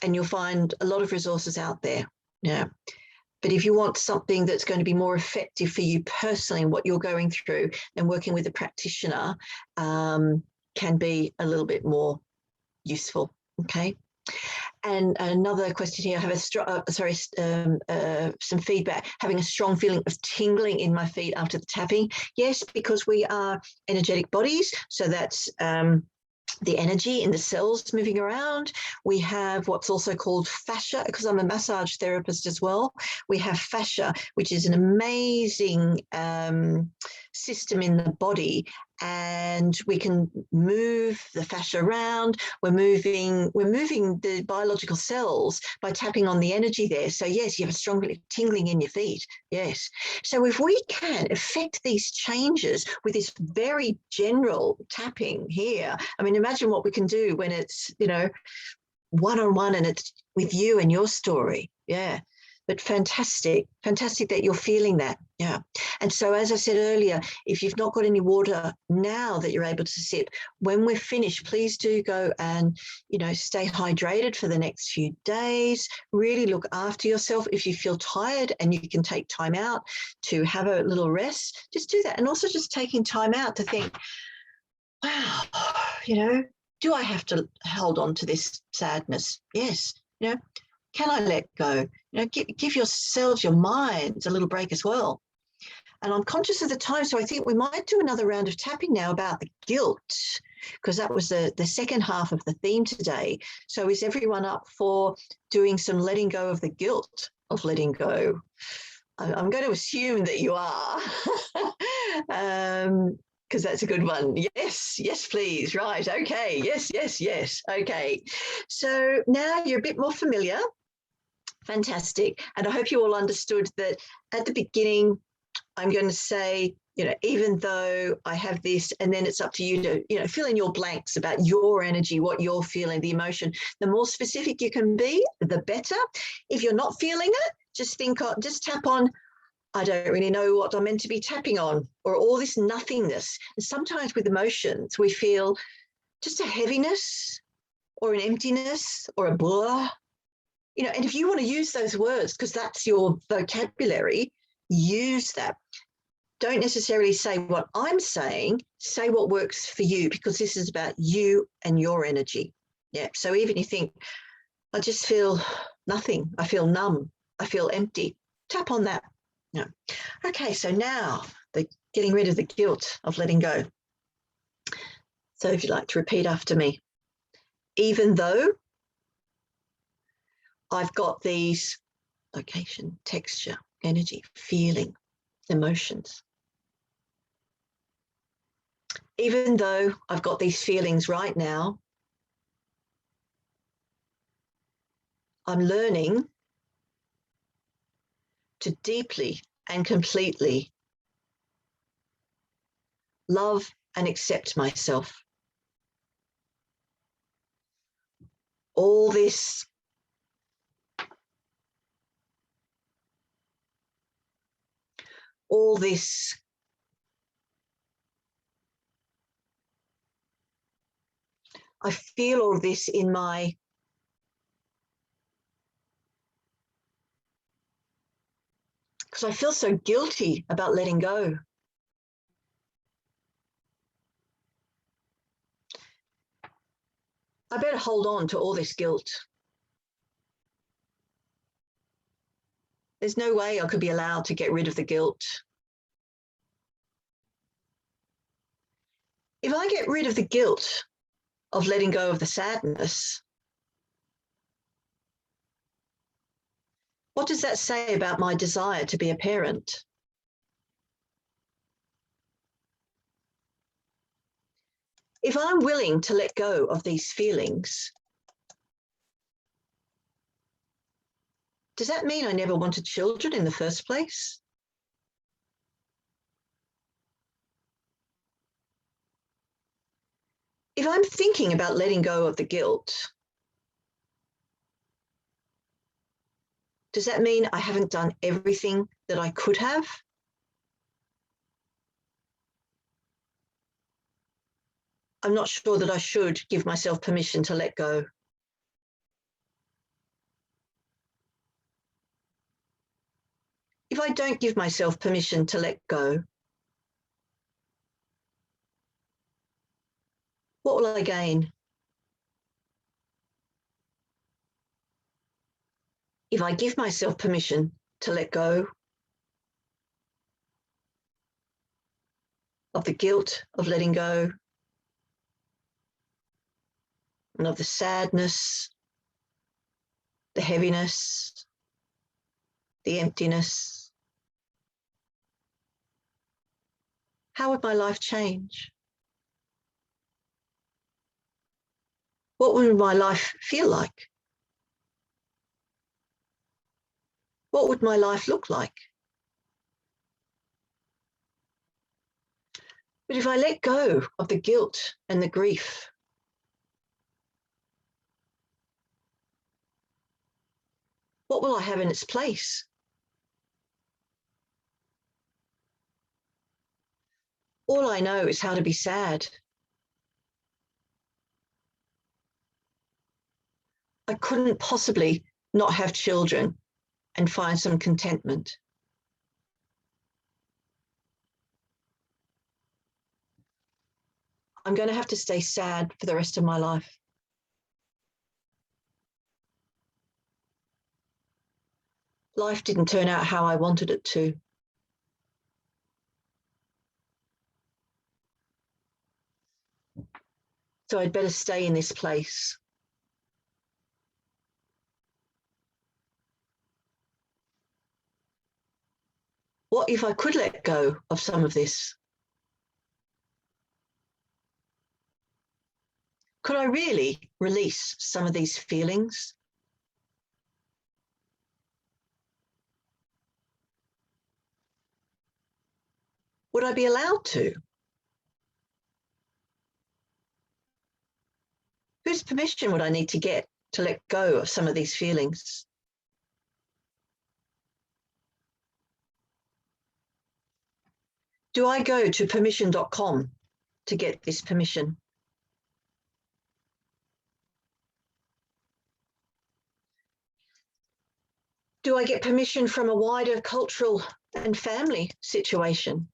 you'll find a lot of resources out there. Yeah. But if you want something that's going to be more effective for you personally and what you're going through, then working with a practitioner can be a little bit more useful. Okay. And another question here, I have some feedback, having a strong feeling of tingling in my feet after the tapping. Yes, because we are energetic bodies. So that's the energy in the cells moving around. We have what's also called fascia, because I'm a massage therapist as well. We have fascia, which is an amazing system in the body, and we can move the fascia around. We're moving the biological cells by tapping on the energy there. So yes, you have a strong tingling in your feet. Yes. So if we can affect these changes with this very general tapping here, I mean, imagine what we can do when it's, one-on-one and it's with you and your story. Yeah. But fantastic that you're feeling that. Yeah. And so, as I said earlier, if you've not got any water now that you're able to sip, when we're finished, please do go and, stay hydrated for the next few days. Really look after yourself. If you feel tired and you can take time out to have a little rest, just do that. And also just taking time out to think, wow, do I have to hold on to this sadness? Yes. Can I let go? Give yourselves, your minds a little break as well. And I'm conscious of the time, so I think we might do another round of tapping now about the guilt, because that was the second half of the theme today. So is everyone up for doing some letting go of the guilt of letting go? I'm going to assume that you are, because that's a good one. Yes, please. Right. Okay. Yes. Okay. So now you're a bit more familiar. Fantastic. And I hope you all understood that at the beginning, I'm going to say, even though I have this, and then it's up to you to, fill in your blanks about your energy, what you're feeling, the emotion. The more specific you can be, the better. If you're not feeling it, just tap on, I don't really know what I'm meant to be tapping on, or all this nothingness. And sometimes with emotions, we feel just a heaviness or an emptiness or a blah. And if you want to use those words, because that's your vocabulary, use that. Don't necessarily say what I'm saying, say what works for you, because this is about you and your energy. Yeah. So even you think, I just feel nothing, I feel numb, I feel empty, tap on that. Yeah. Okay. So now the getting rid of the guilt of letting go. So if you'd like to repeat after me, even though I've got these location, texture, energy, feeling, emotions. Even though I've got these feelings right now, I'm learning to deeply and completely love and accept myself. All this I feel all of this in my because I feel so guilty about letting go. I better hold on to all this guilt. There's no way I could be allowed to get rid of the guilt. If I get rid of the guilt of letting go of the sadness, what does that say about my desire to be a parent? If I'm willing to let go of these feelings, does that mean I never wanted children in the first place? If I'm thinking about letting go of the guilt, does that mean I haven't done everything that I could have? I'm not sure that I should give myself permission to let go. If I don't give myself permission to let go, what will I gain? If I give myself permission to let go of the guilt of letting go and of the sadness, the heaviness, the emptiness, how would my life change? What would my life feel like? What would my life look like? But if I let go of the guilt and the grief, what will I have in its place? All I know is how to be sad. I couldn't possibly not have children and find some contentment. I'm going to have to stay sad for the rest of my life. Life didn't turn out how I wanted it to. So I'd better stay in this place. What if I could let go of some of this? Could I really release some of these feelings? Would I be allowed to? Whose permission would I need to get to let go of some of these feelings? Do I go to permission.com to get this permission? Do I get permission from a wider cultural and family situation?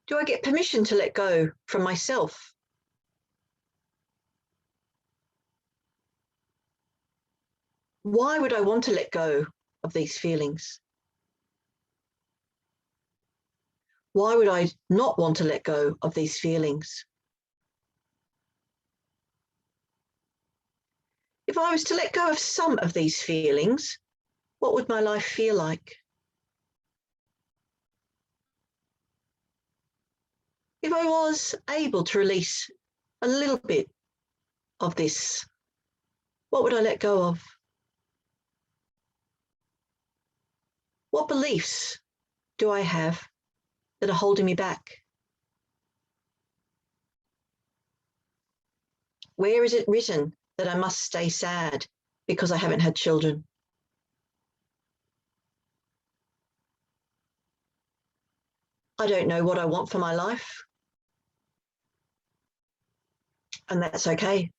Do I get permission to let go from myself? Why would I want to let go of these feelings? Why would I not want to let go of these feelings? If I was to let go of some of these feelings, what would my life feel like? If I was able to release a little bit of this, what would I let go of? What beliefs do I have that are holding me back? Where is it written that I must stay sad because I haven't had children? I don't know what I want for my life, and that's okay.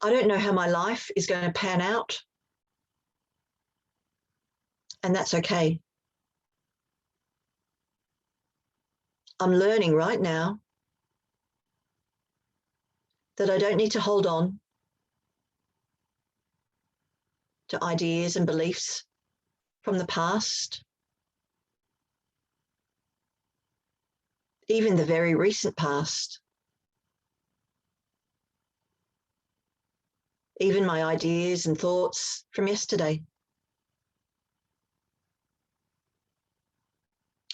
I don't know how my life is going to pan out, and that's okay. I'm learning right now that I don't need to hold on to ideas and beliefs from the past, even the very recent past, even my ideas and thoughts from yesterday.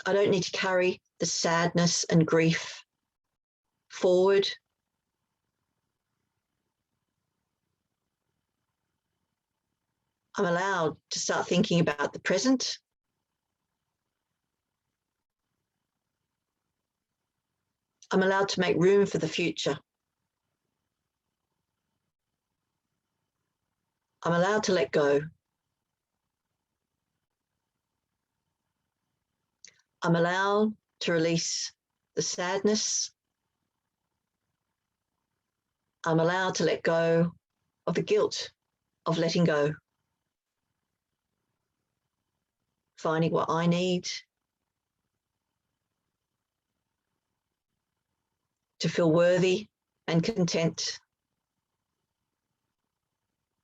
I don't need to carry the sadness and grief forward. I'm allowed to start thinking about the present I'm allowed to make room for the future. I'm allowed to let go. I'm allowed to release the sadness. I'm allowed to let go of the guilt of letting go. Finding what I need to feel worthy and content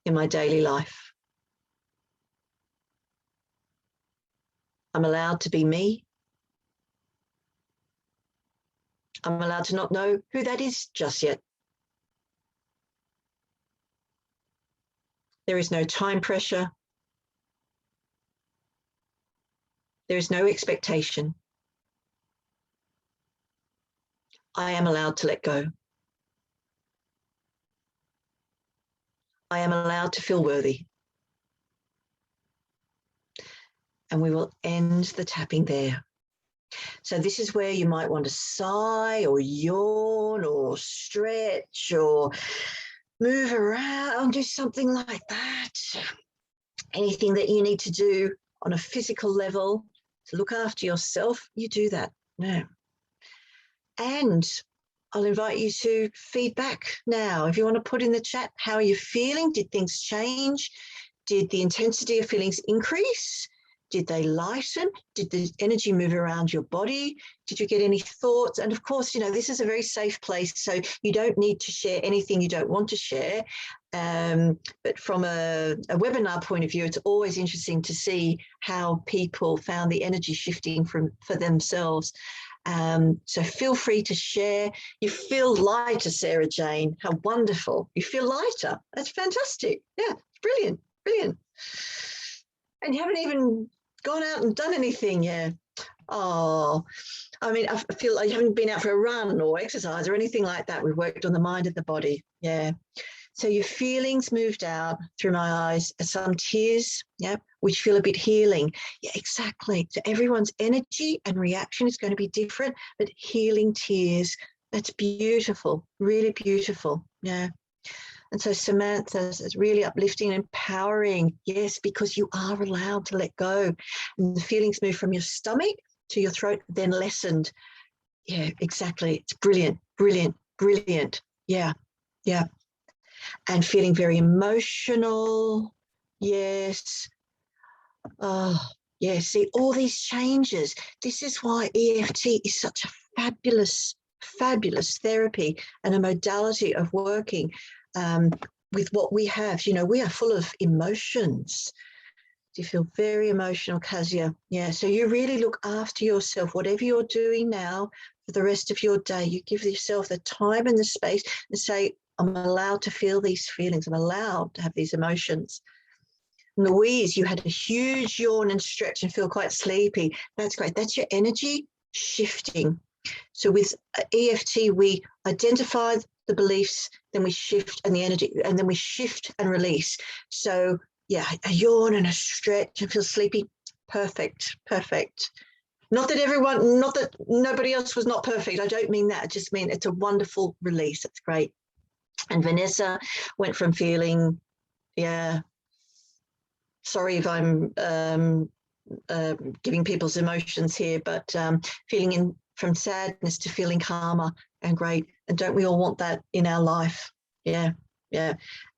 in my daily life. I'm allowed to be me. I'm allowed to not know who that is just yet. There is no time pressure. There is no expectation. I am allowed to let go. I am allowed to feel worthy. And we will end the tapping there. So this is where you might want to sigh or yawn or stretch or move around, do something like that. Anything that you need to do on a physical level to look after yourself, you do that. Yeah. And I'll invite you to feedback now. If you want to put in the chat, how are you feeling? Did things change? Did the intensity of feelings increase? Did they lighten? Did the energy move around your body? Did you get any thoughts? And of course, you know, this is a very safe place, so you don't need to share anything you don't want to share. But from a webinar point of view, it's always interesting to see how people found the energy shifting for themselves. So feel free to share. You feel lighter, Sarah Jane. How wonderful. You feel lighter. That's fantastic. Yeah, brilliant, brilliant. And you haven't even gone out and done anything yet. Oh, I mean, I feel like you haven't been out for a run or exercise or anything like that. We've worked on the mind and the body. Yeah. So your feelings moved out through my eyes, some tears, yeah, which feel a bit healing. Yeah, exactly. So everyone's energy and reaction is going to be different, but healing tears, that's beautiful, really beautiful. Yeah. And so Samantha's is really uplifting and empowering. Yes, because you are allowed to let go. And the feelings move from your stomach to your throat, then lessened. Yeah, exactly. It's brilliant, brilliant, brilliant. Yeah, yeah. And feeling very emotional. Yes. Oh, yeah. See, all these changes. This is why EFT is such a fabulous, fabulous therapy and a modality of working with what we have. You know, we are full of emotions. Do you feel very emotional, Kazia? Yeah. So you really look after yourself. Whatever you're doing now for the rest of your day, you give yourself the time and the space and say, I'm allowed to feel these feelings. I'm allowed to have these emotions. Louise, you had a huge yawn and stretch and feel quite sleepy. That's great. That's your energy shifting. So with EFT, we identify the beliefs, then we shift and the energy, and then we shift and release. So yeah, a yawn and a stretch and feel sleepy. Perfect, perfect. Not that nobody else was not perfect. I don't mean that. I just mean it's a wonderful release. It's great. And Vanessa went from feeling, yeah, sorry if I'm giving people's emotions here, but feeling from sadness to feeling calmer and great. And don't we all want that in our life? Yeah, yeah.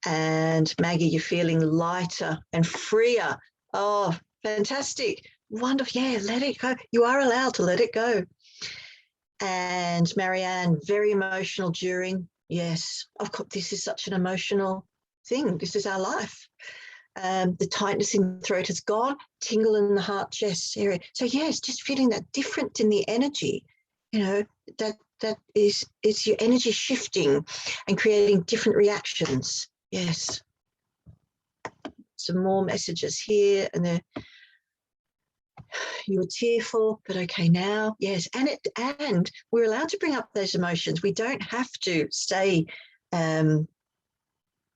And Maggie, you're feeling lighter and freer. Oh, fantastic. Wonderful. Yeah, let it go. You are allowed to let it go. And Marianne, very emotional during. Yes, of course, this is such an emotional thing. This is our life. The tightness in the throat has gone, tingle in the heart chest area. So yes, just feeling that difference in the energy, you know, that is, it's your energy shifting and creating different reactions. Yes. Some more messages here, and you were tearful, but okay now. Yes, and we're allowed to bring up those emotions. We don't have to stay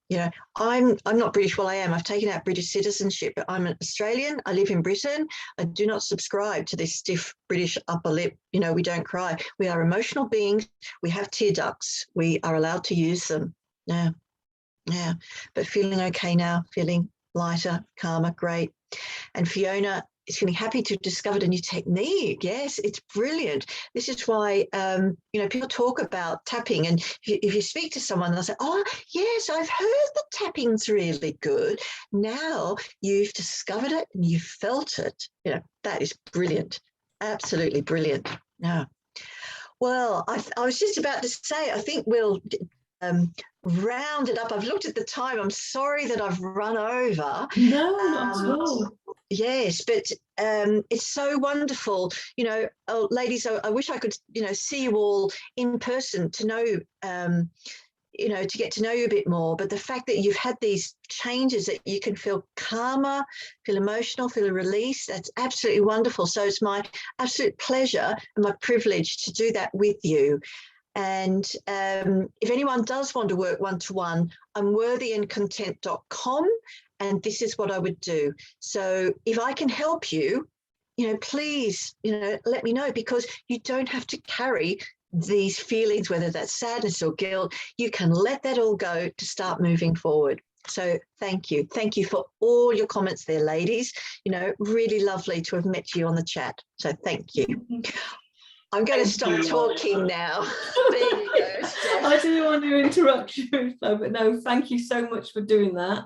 You know, I'm not British. Well, I am. I've taken out British citizenship, but I'm an Australian. I live in Britain. I do not subscribe to this stiff British upper lip. You know, we don't cry. We are emotional beings. We have tear ducts. We are allowed to use them. Yeah. Yeah. But feeling okay now, feeling lighter, calmer, great. And Fiona is feeling happy to have discovered a new technique. Yes, it's brilliant. This is why, you know, people talk about tapping, and if you speak to someone, they'll say, oh, yes, I've heard the tapping's really good. Now you've discovered it and you've felt it. You know, that is brilliant. Absolutely brilliant. Yeah. Well, I was just about to say, I think we'll round it up. I've looked at the time. I'm sorry that I've run over. No, not at all. Yes, but it's so wonderful. You know, ladies, I wish I could, you know, see you all in person to know, you know, to get to know you a bit more. But the fact that you've had these changes, that you can feel calmer, feel emotional, feel a release, that's absolutely wonderful. So it's my absolute pleasure and my privilege to do that with you. And if anyone does want to work one-to-one, I'm worthyandcontent.com, and this is what I would do. So if I can help you, you know, please, you know, let me know, because you don't have to carry these feelings, whether that's sadness or guilt. You can let that all go to start moving forward. So thank you. Thank you for all your comments there, ladies. You know, really lovely to have met you on the chat. So thank you. I'm going to stop talking now. There you go, Steph. I didn't want to interrupt you, but no, thank you so much for doing that.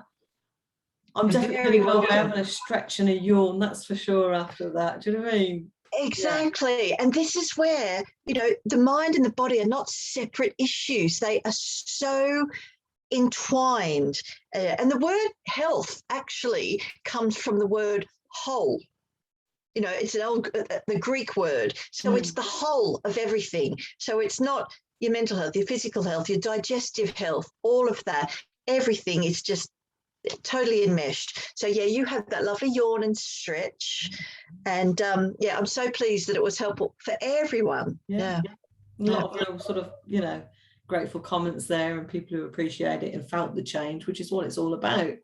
I'm definitely going to be having a stretch and a yawn, that's for sure, after that. Do you know what I mean? Exactly. Yeah. And this is where, you know, the mind and the body are not separate issues. They are so entwined. And the word health actually comes from the word whole. You know, it's the Greek word. So it's the whole of everything. So it's not your mental health, your physical health, your digestive health, all of that. Everything is just totally enmeshed. So yeah, you have that lovely yawn and stretch. And yeah, I'm so pleased that it was helpful for everyone. Yeah. A lot of real sort of, you know, grateful comments there, and people who appreciate it and felt the change, which is what it's all about.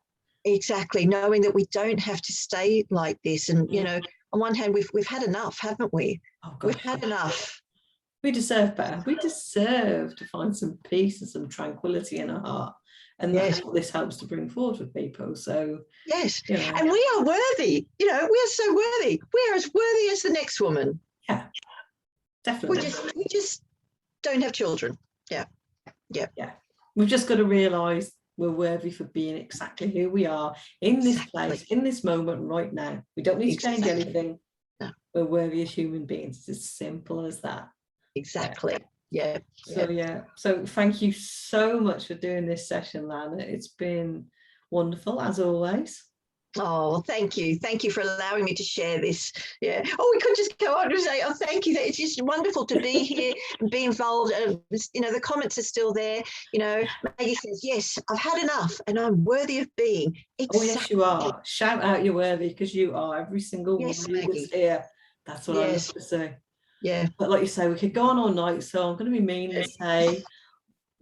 Exactly. Knowing that we don't have to stay like this. And, you know, on one hand, we've had enough, haven't we? Oh, gosh. We've had enough. We deserve better. We deserve to find some peace and some tranquility in our heart. And that's what this helps to bring forward for people. So yes, you know. And we are worthy. You know, we are so worthy. We are as worthy as the next woman. Yeah, definitely. We just don't have children. Yeah. We've just got to realise we're worthy for being exactly who we are in this place, in this moment, right now. We don't need to change anything. No. We're worthy as human beings. It's as simple as that. Exactly. Yeah. So thank you so much for doing this session, Lana. It's been wonderful as always. Oh, thank you. Thank you for allowing me to share this. Yeah. Oh, we could just go on and say, oh, thank you. It's just wonderful to be here and be involved. You know, the comments are still there. You know, Maggie says, yes, I've had enough and I'm worthy of being. Exactly. Oh, yes, you are. Shout out you're worthy, because you are. Every single one of you that's here. That's what I love to say. Yeah. But like you say, we could go on all night. So I'm going to be mean and say,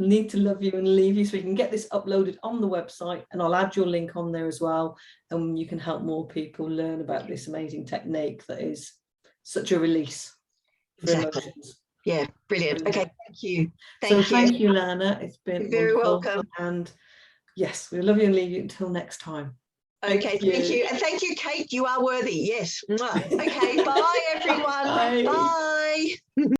need to love you and leave you, so we can get this uploaded on the website, and I'll add your link on there as well, and you can help more people learn about this amazing technique that is such a release for emotions. Yeah, brilliant. Okay, thank you. Thank you, Lana. It's been You're very welcome. And yes, we love you and leave you until next time. Okay, thank you. And thank you, Kate. You are worthy. Yes. Okay, bye, everyone. Bye.